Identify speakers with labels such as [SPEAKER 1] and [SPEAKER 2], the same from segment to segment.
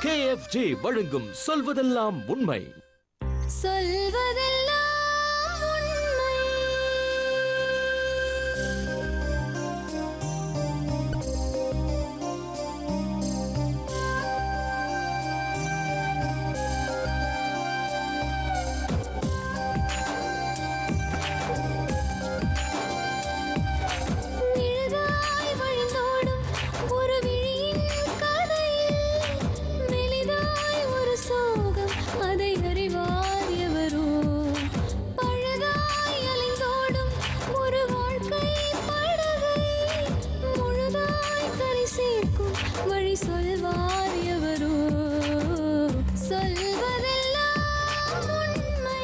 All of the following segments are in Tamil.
[SPEAKER 1] KFG வழங்கும் சொல்வதெல்லாம் உண்மை.
[SPEAKER 2] சொல்வதெல்லாம் உண்மை. நிழலாய் வழிந்தோடும் ஒரு விழியின் கதையில் மெலிதாய் ஒரு சோகம், அதை அறிவார் எவரோ. பழுதாய் அலைந்தோடும் ஒரு வாழ்க்கை படகை முழுதாய் கரை சேர்க்கும் வழி சொல்வார் எவரோ. சொல்வதெல்லாம் உண்மை.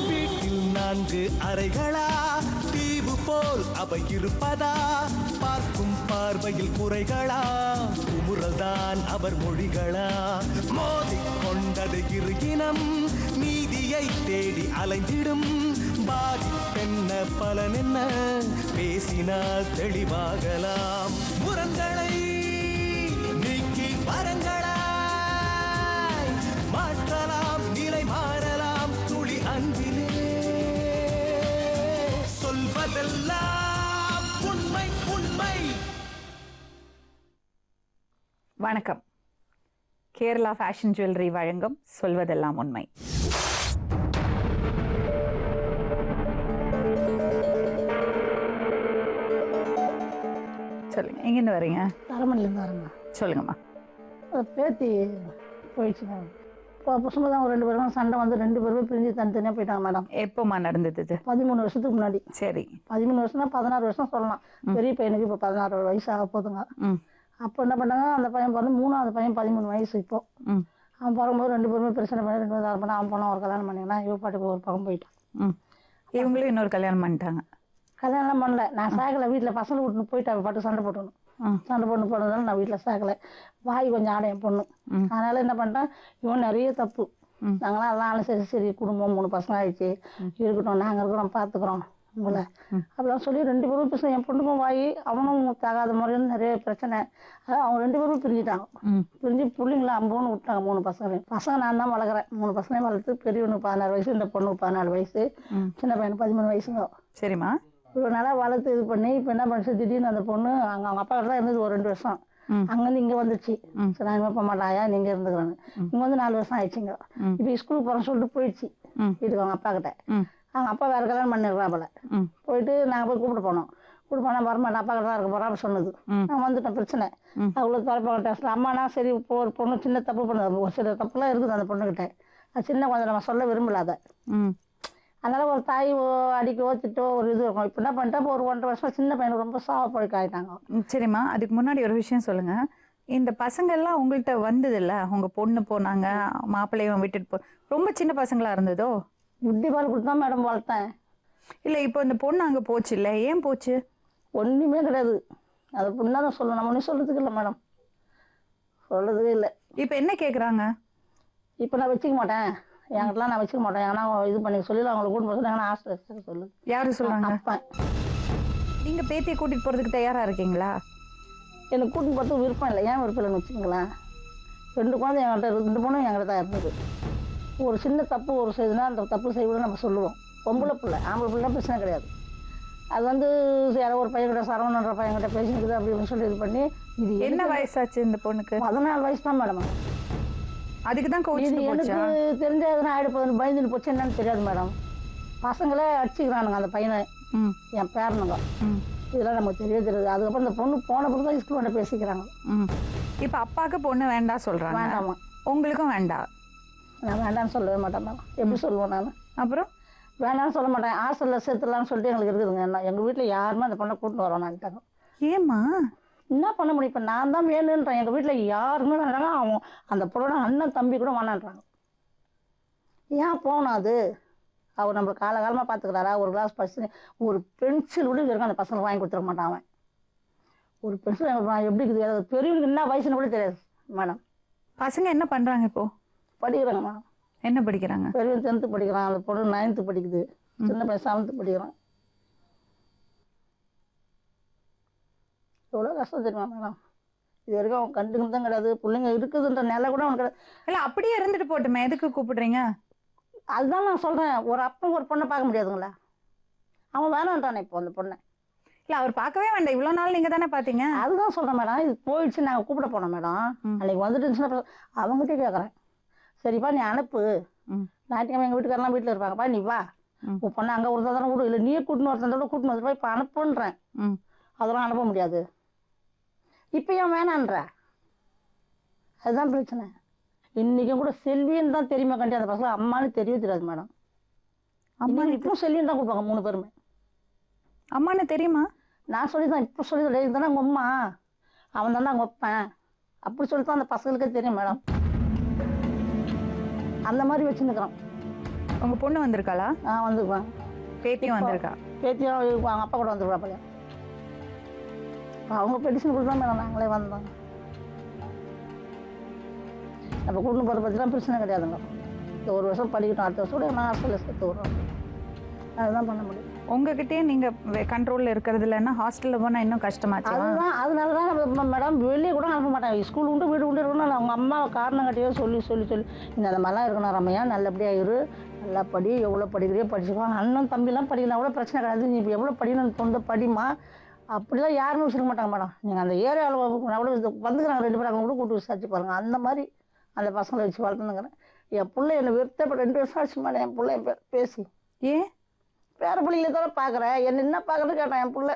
[SPEAKER 3] வீட்டில் 4 அறைகளா, தீவு போல் அவை இருப்பதா? பார்க்கும் பார்வையில் குறைகளா, குமுறல்தான் அவர் மொழிகளா? மோதிக் கொண்டது இரு இனம், நீதியை தேடி அலைந்திடும். பாதிப்பென்ன பலன் என்ன, பேசினால் தெளிவாகலாம். முரண்களை நீக்கி வரங்களாய் மாற்றலாம், நிலை மாறலாம் துளி அன்பிலே. சொல்வதெல்லாம் உண்மை உண்மை.
[SPEAKER 4] வணக்கம். கேரளா ஃபேஷன் ஜுவல்லரி வழங்கும் சொல்வதெல்லாம் உண்மை. சொல்லுங்க, எங்கேருந்து வரீங்க?
[SPEAKER 5] தரமணிலேருந்து வரேங்க.
[SPEAKER 4] சொல்லுங்கம்மா.
[SPEAKER 5] பேத்தி போயிடுச்சுங்க. இப்போ புதுசுமா தான் ஒரு 2 பேரும் சண்டை வந்து 2 பேருமே பிரிஞ்சு தனித்தனியாக போயிட்டாங்க மேடம்.
[SPEAKER 4] எப்போம்மா நடந்தது இது?
[SPEAKER 5] 13 வருஷத்துக்கு முன்னாடி.
[SPEAKER 4] சரி.
[SPEAKER 5] 13 வருஷம்னா 16 வருஷம் சொல்லலாம். பெரிய பையனுக்கு இப்போ 16 வயசு ஆக போதுங்க. அப்போ என்ன பண்ணாங்க, அந்த பையன் பிறந்து 3வது பையன் 13 வயசு இப்போ. அவன் பிறகும்போது 2 பேருமே பிரச்சனை பண்ணி 2 பேரும் பண்ண அவன் போனால் ஒரு கல்யாணம் பண்ணிங்கன்னா இவ பாட்டுக்கு ஒரு பக்கம் போயிட்டான்.
[SPEAKER 4] இவங்களும் இன்னொரு கல்யாணம் பண்ணிட்டாங்க.
[SPEAKER 5] கல்யாணம்லாம் பண்ணல. நான் சேர்க்கலை. வீட்டில் பசங்க விட்டுன்னு போயிட்டு அவள் பாட்டு சண்டை போட்டணும். சண்டை போட்டு போனதால நான் வீட்டில் சேர்க்கலை. வாய் கொஞ்சம் ஆட என் பொண்ணு. அதனால என்ன பண்ணிட்டேன், இவன் நிறைய தப்பு. நாங்களாம் அதெல்லாம் சரி சரி குடும்பம் 3 பசங்க ஆயிடுச்சு, இருக்கட்டும், நாங்கள் இருக்கிறோம், பார்த்துக்குறோம் உங்களை அப்படிலாம் சொல்லி 2 பேரும் பிரச்சனை. என் பொண்ணுக்கும் வாய், அவனும் தகாத முறையில் நிறைய பிரச்சனை. அதாவது அவங்க 2 பேரும் பிரிஞ்சுட்டாங்க. பிரிஞ்சு பிள்ளைங்கள அம்போன்னு விட்டாங்க 3 பசங்களையும். பசங்க நான் தான் வளர்க்குறேன். 3 பசங்களையும் வளர்த்து பெரியவனுக்கு 16 வயசு, இந்த பொண்ணுக்கு 14 வயசு, சின்ன பையனுக்கு 13 வயசுங்க.
[SPEAKER 4] சரிம்மா.
[SPEAKER 5] இவ்வளோ நாளாக வளர்த்து இது பண்ணி இப்போ என்ன பண்ணிச்சு, திடீர்னு அந்த பொண்ணு அங்கே அவங்க அப்பா கிட்ட தான் இருந்தது ஒரு 2 வருஷம். அங்கேருந்து இங்கே வந்துடுச்சு. சரி, நான் இனிமேல் போக மாட்டாயா, நீங்கள் இருந்துக்கிறேன்னு. இங்கே வந்து 4 வருஷம் ஆயிடுச்சுங்க. இப்போ ஸ்கூலுக்கு போகிறேன்னு சொல்லிட்டு போயிடுச்சு வீட்டுக்கு அவங்க அப்பா கிட்ட. அவங்க அப்பா வேறு கல்யாணம் பண்ணிருக்கா போல. போயிட்டு நாங்கள் போய் கூப்பிட்டு போனோம். கூப்பிட்டு போனால் வரமாட்டேன், அப்பா கிட்ட தான் இருக்க போகிறோம் அப்படி சொன்னது. நான் வந்துட்டேன். பிரச்சனை அவ்வளோ தொலைப்பாங்க பேசல. அம்மானா சரி, இப்போ ஒரு பொண்ணு சின்ன தப்பு பண்ணுது, ஒரு சில தப்புலாம் இருக்குது அந்த பொண்ணுக்கிட்ட. அது சின்ன கொஞ்சம் நம்ம சொல்ல விரும்பலாத. அதனால ஒரு தாய் அடிக்கவோ திட்டோ ஒரு இது இருக்கும். இப்போ என்ன பண்ணிட்டா, இப்போ ஒரு 1.5 வருஷம் சின்ன பையனுக்கு ரொம்ப சாவப்பழுக்க ஆகிட்டாங்க.
[SPEAKER 4] சரிம்மா, அதுக்கு முன்னாடி ஒரு விஷயம் சொல்லுங்க. இந்த பசங்க எல்லாம் உங்கள்கிட்ட வந்தது இல்லை? உங்க பொண்ணு போனாங்க, மாப்பிள்ளையும் விட்டுட்டு ரொம்ப சின்ன பசங்களா இருந்ததோ?
[SPEAKER 5] புத்தி பால் கொடுத்து தான் மேடம் வளர்த்தேன்.
[SPEAKER 4] இல்லை, இப்போ இந்த பொண்ணு அங்கே போச்சு இல்லை, ஏன் போச்சு?
[SPEAKER 5] ஒன்றுமே கிடையாது. அது பொண்ணாக தான் சொல்லணும், நம்ம ஒன்றும் சொல்கிறதுக்கு இல்லை மேடம், சொல்கிறதுக்கே இல்லை.
[SPEAKER 4] இப்போ என்ன கேட்குறாங்க?
[SPEAKER 5] இப்போ நான் வச்சுக்க மாட்டேன், என்கிட்டலாம் நான் வச்சுக்க மாட்டேன், ஏன்னா இது பண்ணி சொல்லி அவங்களை கூட்டு போக சொல்லி ஹாஸ்டல் சொல்லு.
[SPEAKER 4] யாரு சொல்றாங்க?
[SPEAKER 5] அப்பா.
[SPEAKER 4] நீங்க பேத்தியை கூட்டிட்டு போறதுக்கு தயாரா இருக்கீங்களா?
[SPEAKER 5] எனக்கு கூட்டிட்டு போகிறதுக்கு விருப்பம் இல்லை. ஏன் விருப்பம் இல்லைன்னு வச்சுக்கங்களேன். 2 குழந்தை என்கிட்ட 2 பொண்ணும் என்கிட்ட தான் இருந்தது. ஒரு சின்ன தப்பு ஒரு செய்துனா அந்த தப்பு செய்யக்கூட நம்ம சொல்லுவோம். பொம்பளை பிள்ளை, ஆம்பளை பிள்ளை பிரச்சனை கிடையாது. அது வந்து யாரோ ஒரு பையன்கிட்ட, சரவணன்ற பையன்கிட்ட பேசிக்கிது அப்படின்னு சொல்லி இது பண்ணி. இது
[SPEAKER 4] என்ன வயசாச்சு இந்த பொண்ணுக்கு?
[SPEAKER 5] 14 வயசு தான் மேடம்.
[SPEAKER 4] அதுக்கு தான்
[SPEAKER 5] இது எனக்கு தெரிஞ்ச எதுனா ஆயிடுப்போது, பயந்துட்டு போச்சு என்னன்னு தெரியாது மேடம். பசங்களே அடிச்சுக்கிறானுங்க அந்த பையனை, என் பேரனுங்க. இதெல்லாம் நமக்கு தெரியாது. அதுக்கப்புறம் இந்த பொண்ணு போன பிறகு தான் ஸ்கூல் வந்து பேசிக்கிறாங்க.
[SPEAKER 4] இப்போ அப்பாவுக்கு பொண்ணு வேண்டாம் சொல்றாங்க.
[SPEAKER 5] வேண்டாமா?
[SPEAKER 4] உங்களுக்கும் வேண்டாம்?
[SPEAKER 5] நான் வேண்டாம்னு சொல்லவே மாட்டேன் மேடம். எப்படி சொல்லுவேன் நான்?
[SPEAKER 4] அப்புறம்
[SPEAKER 5] வேண்டாம்னு சொல்ல மாட்டேன். ஹாஸ்டலில் சேர்த்துலான்னு சொல்லிட்டு எங்களுக்கு இருக்குதுங்க. எங்கள் வீட்டில் யாருமே அந்த பொண்ணை கூட்டின்னு வரோன்னான்ட்டாங்க.
[SPEAKER 4] ஏம்மா?
[SPEAKER 5] என்ன பண்ண முடியும்? இப்போ நான் தான் வேணுன்றேன். எங்கள் வீட்டில் யாருமே வேண்டாங்க. அவன் அந்த பொண்ணோட அண்ணன் தம்பி கூட வேணான்றாங்க. ஏன் போகணும்? அது அவர் நம்மளை காலகாலமாக பார்த்துக்கிறாரா? ஒரு கிளாஸ் பசி, ஒரு பென்சில் கூட இருக்கும் அந்த பசங்களுக்கு வாங்கி கொடுத்துருக்க மாட்டான் அவன். ஒரு பென்சில் எப்படி இருக்குது, பெரியவனுக்கு என்ன வயசுன்னு கூட தெரியாது மேடம்.
[SPEAKER 4] பசங்க என்ன பண்ணுறாங்க இப்போ?
[SPEAKER 5] படிக்கிறாங்க மேடம்.
[SPEAKER 4] என்ன படிக்கிறாங்க?
[SPEAKER 5] பெரியவன் 10th படிக்கிறான், அந்த பொண்ணு 9th படிக்குது, சின்ன பையன் 7th படிக்கிறான். எவ்வளோ கஷ்டம் தெரியுமா மேடம்? இது வரைக்கும் அவன் கண்டுக்கு தான் கிடையாது. பிள்ளைங்க இருக்குதுன்ற நிலை கூட அவனுக்கு கிடையாது.
[SPEAKER 4] இல்ல அப்படியே இருந்துட்டு போட்டுமே, எதுக்கு கூப்பிடுறீங்க?
[SPEAKER 5] அதுதான் நான் சொல்கிறேன், ஒரு அப்பன் ஒரு பொண்ணை பார்க்க முடியாதுங்களா? அவன் வேணான்றானே இப்போ அந்த பொண்ணை.
[SPEAKER 4] இல்ல அவர் பார்க்கவே வேண்டாம், இவ்வளவு நாள் நீங்க தானே பாத்தீங்க.
[SPEAKER 5] அதுதான் சொல்கிறேன் மேடம். இது போயிடுச்சு, நாங்கள் கூப்பிட போனோம் மேடம். அன்னைக்கு வந்துட்டுச்சுன்னா அவங்ககிட்டே கேட்குறேன், சரிப்பா நீ அனுப்பு, ஞாயிற்றுக்கிழமை எங்கள் வீட்டுக்காரெல்லாம் வீட்டில் இருப்பாங்கப்பா, நீ வா, உன் பொண்ணை அங்கே ஒரு தானே கூட இல்லை, நீயே கூட்டின்னு ஒருத்தோட கூட்டின்னு வந்துப்பா, இப்போ அனுப்புன்றேன். அதெல்லாம் அனுப்ப முடியாது. இப்போ ஏன் வேணான்ற? அதுதான் பிரச்சனை. இன்றைக்கும் கூட செல்வின்னு தான் தெரியுமா கண்டி அந்த பசங்க, அம்மானு தெரியவே தெரியாது மேடம். அம்மா இப்போ செல்வின்னு தான் கொடுப்பாங்க 3 பேருமே.
[SPEAKER 4] அம்மானு தெரியுமா? நான்
[SPEAKER 5] சொல்லி தான் இப்போ சொல்லி தான் இதுதானே உங்கள் அம்மா, அவன் தானே அங்கே வைப்பேன் அப்படி சொல்லி தான் அந்த பசங்களுக்கே தெரியும் மேடம். அந்த மாதிரி வச்சுருக்கிறோம்.
[SPEAKER 4] உங்கள் பொண்ணு வந்திருக்காளா?
[SPEAKER 5] வந்துருக்கான்.
[SPEAKER 4] பேத்தியும் வந்திருக்கா?
[SPEAKER 5] பேத்தியும் அவங்க அப்பா கூட வந்துருக்கா பையன். அவங்க பெட்டிஷன் கொடுத்தா மேடம் நாங்களே வந்தோம். நம்ம கூட்டின்னு போகிற பற்றிலாம் பிரச்சனை கிடையாதுங்க. இந்த 1 வருஷம் படிக்கட்டும், அடுத்த வருஷம் கூட நான் ஹாஸ்டலில் சேர்த்து விட்றோம். அதுதான் பண்ண முடியும்.
[SPEAKER 4] உங்ககிட்டயே நீங்க கண்ட்ரோல்ல இருக்கிறது இல்லைன்னா ஹாஸ்டல்ல போனா இன்னும் கஷ்டமாச்சு.
[SPEAKER 5] அதுதான், அதனால தான் மேடம் வெளியே கூட அனுப்ப மாட்டாங்க. ஸ்கூல் உண்டு வீடு உண்டு இருக்கணும். அவங்க அம்மா காரணம் கட்டியோ சொல்லி சொல்லி சொல்லி இந்த மாதிரிலாம் இருக்கணும் ரம்மையா, நல்லபடியாக இரு, நல்லா படி, எவ்வளோ படிக்கிறியோ படிச்சுக்கலாம். அண்ணன் தம்பிலாம் படிக்கலாம் கூட பிரச்சனை கிடையாது. நீ இப்போ எவ்வளோ படிக்கணும்னு தோணுது படிமா, அப்படிலாம் யாருமே வச்சுருக்க மாட்டாங்க மேடம். நீங்கள் அந்த ஏரியாவில் எவ்வளோ வந்துக்கிறாங்க 2 பேரும், அவங்க கூட கூட்டு விசாரிச்சு பாருங்கள். அந்த மாதிரி அந்த பசங்களை வச்சு வளர்த்துனுங்கிறேன். என் பிள்ளை என்னை வெறுத்தப்ப 2 வருஷம் ஆச்சு மேடம். என் பிள்ளை பேசி
[SPEAKER 4] ஏன்
[SPEAKER 5] பேர பிள்ளைங்கள தானே பார்க்குறேன், என்ன என்ன பார்க்குறது கேட்டான் என் பிள்ளை.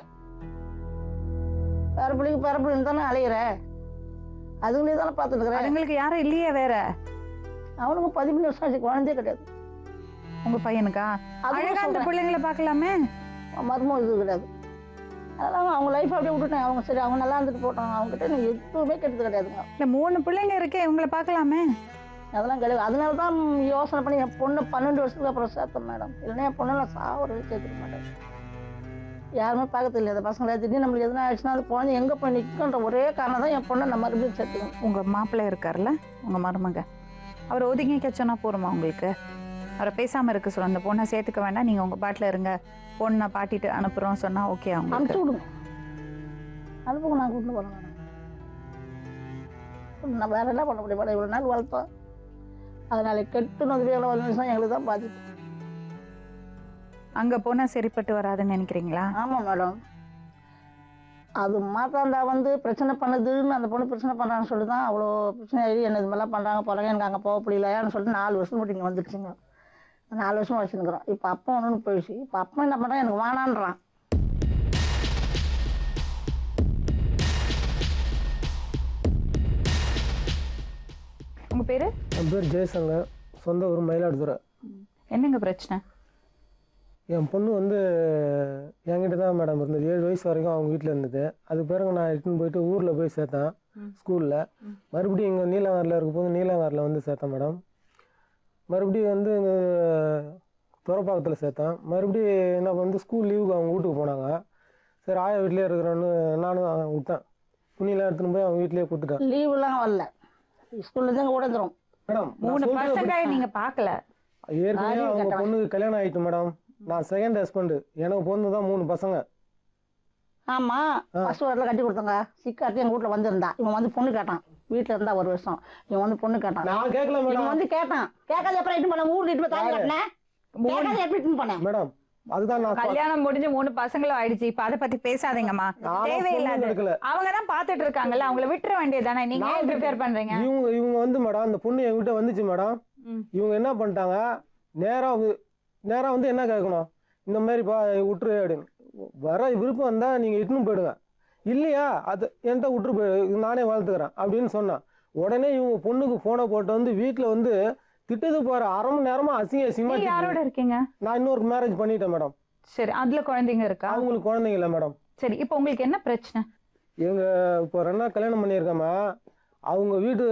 [SPEAKER 5] பேர பிள்ளைங்க தானே அலையிறேன், அதுங்களே தானே பார்த்துட்டுக்கிறேன்.
[SPEAKER 4] அதுங்களுக்கு யாரும் இல்லையே வேற?
[SPEAKER 5] அவனுக்கு 13 வருஷம் ஆச்சு, குழந்தையே கிடையாது.
[SPEAKER 4] உங்கள் பையனுக்கா? அழகா அந்த பிள்ளைங்களை பார்க்கலாமே.
[SPEAKER 5] மர்மம் இது கிடையாது. அதெல்லாம் அவங்க லைஃப் அப்படியே விட்டுட்டேன். அவங்க சரி அவங்க நல்லா இருந்துட்டு போட்டாங்க, அவங்ககிட்ட எனக்கு எதுவுமே கெட்டது கிடையாதுங்க.
[SPEAKER 4] இல்லை 3 பிள்ளைங்க இருக்கே, இவங்களை பார்க்கலாமே.
[SPEAKER 5] அதெல்லாம் கிடையாது. அதனால தான் யோசனை பண்ணி என் பொண்ணு 12 வருஷத்துக்கு அப்புறம் சேர்த்தேன் மேடம். இல்லைன்னா என் பொண்ணை நான் சாவறது சேர்த்துக்க மாட்டேன். யாருமே பார்க்கறது இல்லை அந்த பசங்களை. திடீர்னு நம்மளுக்கு எதுனா ஆயிடுச்சுன்னா அது குழந்தை எங்கே போய் நிற்குன்ற ஒரே காரணம் தான் என் பொண்ணை நான் மறுபடியும் சேர்த்துக்கணும்.
[SPEAKER 4] உங்கள் மாப்பிள்ளை இருக்கார்ல, உங்கள் மருமக, அவர் ஒதுங்கி கச்சோன்னா போருமா உங்களுக்கு? அவரை பேசாமல் இருக்க சொல்ல, அந்த பொண்ணை சேர்த்துக்க வேண்டாம், நீங்கள் உங்கள் பாட்டில் இருங்க, பொண்ணை பாட்டிட்டு அனுப்புகிறோம் சொன்னால் ஓகே அவங்க
[SPEAKER 5] அனுப்பிச்சு விடுங்க. அனுப்புங்க, நான் கூட்டின்னு போகிறேன் மேடம். நான் வேற என்ன பண்ண முடியும் மேடம்? இவ்வளோ நாள் வளர்த்தோம், அதனால கெட்டுனது வேலை வந்துச்சுன்னா எங்களுக்கு தான் பாதிப்பு.
[SPEAKER 4] அங்கே போனால் சரிப்பட்டு வராதுன்னு நினைக்கிறீங்களா?
[SPEAKER 5] ஆமாம் மேடம். அது மாத்தாண்டா பிரச்சனை பண்ணுதுன்னு அந்த பொண்ணு பிரச்சனை பண்ணுறான்னு சொல்லி தான் அவ்வளோ பிரச்சனை ஆகி என்ன இது மாதிரிலாம் பண்ணுறாங்க போகிறாங்க, எனக்கு அங்கே போக முடியலையான்னு சொல்லிட்டு 4 வருஷம் மட்டும் இங்கே வந்துடுச்சுங்க. 4 வருஷம் வச்சுருக்கிறோம். இப்போ அப்பா ஒன்று போயிடுச்சு. இப்போ அப்பா என்ன பண்ணுறான், எனக்கு வேணான்றான்.
[SPEAKER 4] உங்கள் பேர்?
[SPEAKER 6] என் பேர் ஜெயசங்கர், சொந்த ஊர் மயிலாடுதுறை.
[SPEAKER 4] என்னங்க பிரச்சனை?
[SPEAKER 6] என் பொண்ணு என்கிட்ட தான் மேடம் இருந்தது. 7 வயசு வரைக்கும் அவங்க வீட்டில் இருந்தது. அது பிறகு நான் இட்டுன்னு போயிட்டு ஊரில் போய் சேர்த்தேன் ஸ்கூலில். மறுபடியும் இங்கே நீலாங்கரில் இருக்கும்போது நீலாங்கரில் சேர்த்தேன் மேடம். மறுபடியும் இங்கே துறப்பாக்கத்தில் சேர்த்தேன். மறுபடியும் என்ன ஸ்கூல் லீவுக்கு அவங்க வீட்டுக்கு போனாங்க. சரி ஆயா வீட்டிலே இருக்கிறேன்னு நானும் விட்டேன். துணியெல்லாம் எடுத்துன்னு போய் அவங்க வீட்டிலேயே கொடுத்துட்டேன்.
[SPEAKER 5] லீவுலாம் வரல, ஸ்கூல்லேருந்து கூட வந்துடும்
[SPEAKER 6] மேடம்.
[SPEAKER 4] 3 பசங்க நீங்கள் பார்க்கல?
[SPEAKER 6] ஏற்கனவே அவங்க பொண்ணுக்கு கல்யாணம் ஆகிட்டு மேடம். நான் செகண்ட் ஹஸ்பண்டு. எனக்கு பொண்ணு தான் 3 பசங்க.
[SPEAKER 5] ஆமாம், ஃபர்ஸ்ட் வாரத்தில் கட்டி கொடுத்தாங்க. சிக்காட்டி எங்கள் வீட்டில் வந்திருந்தா. இவன் பொண்ணு கேட்டான், வீட்டில் இருந்தா 1 வருஷம். இவன் பொண்ணு கேட்டான்.
[SPEAKER 6] நான் கேட்கல மேடம்.
[SPEAKER 5] இவன் கேட்டான். கேட்காத அப்புறம் எட்டு பண்ண ஊர் இட்டு போய் தாலி கட்டினேன். கேட்காத எப்படி இட்டு பண்ணேன்
[SPEAKER 6] மேடம்? அதுதான் நான்
[SPEAKER 4] கல்யாணம் முடிஞ்சு 3 பசங்களும் ஆயிடுச்சு. இப்ப அதை பத்தி பேசாதீங்கம்மா, தேவையில்லாத. அவங்கதான் பாத்துட்டு இருக்காங்கல்ல, அவங்கள விட்டுற வேண்டியதானே, நீங்க ஏன் ப்ரிப்பேர் பண்றீங்க?
[SPEAKER 6] இவங்க மேடம் அந்த பொண்ணு என்கிட்ட வந்துச்சு மேடம். இவங்க என்ன பண்ணிட்டாங்க, நேரா என்ன கேட்கணும், இந்த மாதிரி விட்டுரு அப்படின்னு. வர விருப்பம் வந்தா நீங்க இட்டுன்னு போயிடுங்க, இல்லையா அது என்கிட்ட விட்டுரு போயிடு, நானே வளர்த்துக்கிறேன் அப்படின்னு சொன்னான். உடனே இவங்க பொண்ணுக்கு போனை போட்டு வீட்டுல திட்டது போற 1/2 மணி நேரமா அசிங்கமா.
[SPEAKER 4] யாரோட இருக்கீங்க?
[SPEAKER 6] நான் இன்னொரு மேரேஜ் பண்ணிட்டேன் மேடம்.
[SPEAKER 4] சரி, அதுல குழந்தைங்க இருக்கா?
[SPEAKER 6] அவங்களுக்கு குழந்தைங்க இல்ல மேடம்.
[SPEAKER 4] சரி, இப்போ உங்களுக்கு என்ன பிரச்சனை?
[SPEAKER 6] இவங்க இப்போ 2 நாள் கல்யாணம் பண்ணியிருக்காமா, அவங்க வீட்டு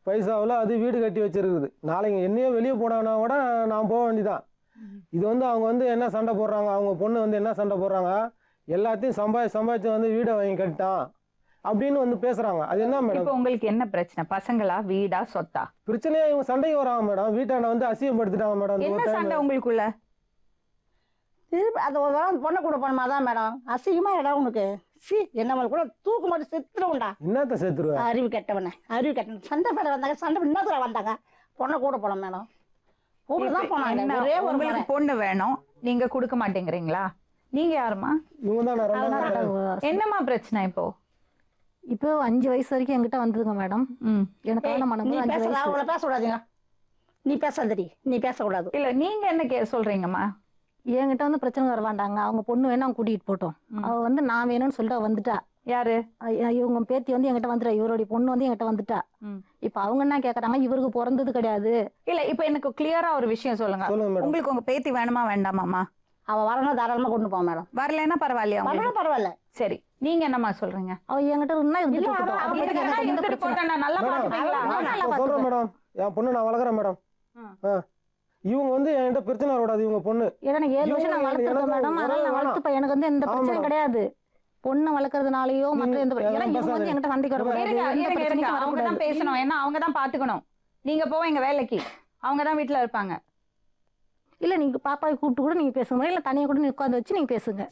[SPEAKER 6] பைசாவில் அது வீடு கட்டி வச்சிருக்குது. நாளைக்கு என்னையோ வெளியே போனாங்கன்னா கூட நான் போக வேண்டியதான். இது அவங்க என்ன சண்டை போடுறாங்க, அவங்க பொண்ணு என்ன சண்டை போடுறாங்க, எல்லாத்தையும் சம்பாதிச்சு வீடை வாங்கி கட்டான் அப்படின்னு வந்து பேசுறாங்க. அது என்ன மேடம்
[SPEAKER 4] இப்போ உங்களுக்கு என்ன பிரச்சனை? பசங்களா, வீடா, சொத்தா?
[SPEAKER 6] பிரச்சனையா? இவங்க சண்டைக்கு வராங்க மேடம். வீட்டாண்ட வந்து அசிங்கப்படுத்திட்டாங்க மேடம். இந்த
[SPEAKER 4] என்ன
[SPEAKER 6] ஒரு
[SPEAKER 4] சண்டை
[SPEAKER 6] time.
[SPEAKER 4] உங்களுக்குள்ள?
[SPEAKER 5] திருப்பி அது ஒரு தடவை பொண்ணை கூட போனமா தான் மேடம். அசிங்கமா இடம் உனக்கு. சி என்ன கூட தூக்கு மாட்டி செத்துருவோம்டா.
[SPEAKER 6] என்னத்த சேர்த்துருவேன்?
[SPEAKER 5] அறிவு கெட்டவன் சண்டை போட வந்தாங்க. சண்டை இன்னத்துல வந்தாங்க. பொண்ணை கூட போனோம் மேடம். கூட தான் போனாங்க.
[SPEAKER 4] என்ன,
[SPEAKER 5] ஒரே ஒரு
[SPEAKER 4] உங்களுக்கு பொண்ணு வேணும், நீங்க கொடுக்க மாட்டேங்கிறீங்களா? நீங்க யாருமா?
[SPEAKER 6] இவங்க தான் நான் ரொம்ப நாள்
[SPEAKER 4] என்னம்மா பிரச்சனை இப்போ?
[SPEAKER 7] இப்போ 5 வயசு வரைக்கும் என்கிட்ட வந்ததுங்க மேடம். எனக்கு கல்யாணம்
[SPEAKER 5] நீ
[SPEAKER 7] பண்ணும்போது 5
[SPEAKER 5] பேச
[SPEAKER 7] வயசு.
[SPEAKER 5] அவங்கள பேசக்கூடாதுங்க. நீ பேசாதடி. நீ பேசக்கூடாது.
[SPEAKER 4] இல்ல நீங்க என்ன சொல்றீங்கம்மா?
[SPEAKER 7] என்கிட்ட வந்து பிரச்சனை வர வேண்டாங்க. அவங்க பொண்ணு வேணும், அவங்க கூட்டிகிட்டு போட்டோம். அவ வந்து நான் வேணும்னு சொல்லிட்டு அவ வந்துட்டா.
[SPEAKER 4] யாரு?
[SPEAKER 7] இவங்க பேத்தி வந்து என்கிட்ட வந்துட்டா. இவருடைய பொண்ணு வந்து என்கிட்ட வந்துட்டா. இப்ப அவங்க என்ன கேக்குறாங்க, இவருக்கு பிறந்தது கிடையாது.
[SPEAKER 4] இல்ல இப்ப எனக்கு கிளியரா ஒரு விஷயம் சொல்லுங்க.
[SPEAKER 6] சொல்லுங்க மேடம்.
[SPEAKER 4] உங்களுக்கு உங்க பேத்தி வேணுமா வேண்டாமாமா?
[SPEAKER 5] அவ வரணும் தாராளமா கொண்டு போ மேடம்.
[SPEAKER 4] வரலைன்னா பரவாயில்லையா உங்களுக்கு?
[SPEAKER 5] வரணும் பரவாயில்ல.
[SPEAKER 4] சரி, நீங்க என்னம்மா சொல்றீங்க?
[SPEAKER 7] அவ என்கிட்ட இருந்தா இருந்துட்டு
[SPEAKER 5] இல்ல,
[SPEAKER 7] இருக்கட்டும்.
[SPEAKER 5] அவ
[SPEAKER 7] அவ பத்தி
[SPEAKER 4] இதுக்காக
[SPEAKER 7] எனக்கு எந்த
[SPEAKER 4] இருந்துட்டு
[SPEAKER 7] பிரச்சனை.
[SPEAKER 4] போட்டா நல்லா
[SPEAKER 6] மேடம்,
[SPEAKER 4] பாத்துப்பீங்களா?
[SPEAKER 6] நான் சொல்றேன் மேடம். என் பொண்ணு நான் வளர்க்குறேன் மேடம். இவங்க வந்து என்கிட்ட பிரச்சனை வரக்கூடாது. இவங்க பொண்ணு
[SPEAKER 7] ஏன்னா நான் 7 வருஷம் நான் வளர்த்துருக்கேன் மேடம். அதனால நான் வளர்த்துப்பேன். எனக்கு வந்து எந்த பிரச்சனையும் கிடையாது. பொண்ணை வளர்க்கறதுனாலயோ மற்ற எந்த ஏன்னா இவங்க வந்து என்கிட்ட சண்டைக்கு வரக்கூடாது.
[SPEAKER 4] இருங்க,
[SPEAKER 7] எந்த
[SPEAKER 4] இருங்க, இருங்க.
[SPEAKER 7] பிரச்சனைக்கும்
[SPEAKER 4] அவங்க தான்
[SPEAKER 7] வரக்கூடாது.
[SPEAKER 4] பேசணும். ஏன்னா அவங்க தான் பாத்துக்கணும். நீங்க போவீங்க வேலைக்கு, அவங்க தான் வீட்டுல இருப்பாங்க.
[SPEAKER 7] இல்ல நீங்க பாப்பாவை கூப்பிட்டு கூட நீங்க பேசுங்க, இல்ல தனியா கூட நீ உட்காந்து வச்சு நீங்க பேசுங்க.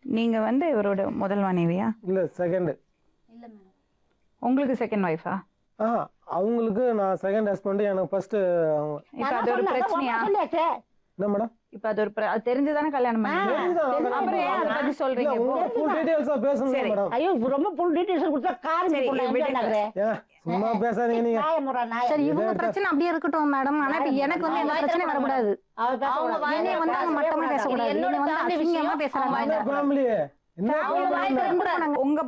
[SPEAKER 4] நீங்க வந்து இவரோட முதல் மனைவியா?
[SPEAKER 6] இல்ல செகண்ட்.
[SPEAKER 4] உங்களுக்கு செகண்ட் ஒய்ஃபா?
[SPEAKER 6] அவங்களுக்கு நான் செகண்ட் ஹஸ்பண்ட். எனக்கு ஃபர்ஸ்ட் அவங்க.
[SPEAKER 4] இப்ப அது ஒரு பிரச்சனையா?
[SPEAKER 5] சொல்லியாச்சே.
[SPEAKER 6] என்ன மேடம்?
[SPEAKER 4] இப்ப அது ஒரு அது தெரிஞ்சுதானே கல்யாணம் பண்ணீங்க? அப்புறம் ஏன் அதை பத்தி சொல்றீங்க இப்போ?
[SPEAKER 6] ஃபுல் டீடைல்ஸா பேசணும்
[SPEAKER 4] சரி.
[SPEAKER 6] மேடம்.
[SPEAKER 5] ஐயோ ரொம்ப ஃபுல் டீடைல்ஸ் கொடுத்தா கார்
[SPEAKER 4] சரி, விடுங்க.
[SPEAKER 6] ஏன் சும்மா பேசாதீங்க நீங்க.
[SPEAKER 7] சரி இவங்க பிரச்சனை அப்படியே இருக்கட்டும் மேடம். ஆனா இப்ப எனக்கு வந்து எந்த பிரச்சனையும் வரக்கூடாது. என்னைய வந்து அவங்க மட்டமா பேசக்கூடாது. என்னைய வந்து அசிங்கமா பேசுறாங்க.
[SPEAKER 6] என்ன ஃபேமிலி? என்ன
[SPEAKER 4] உங்க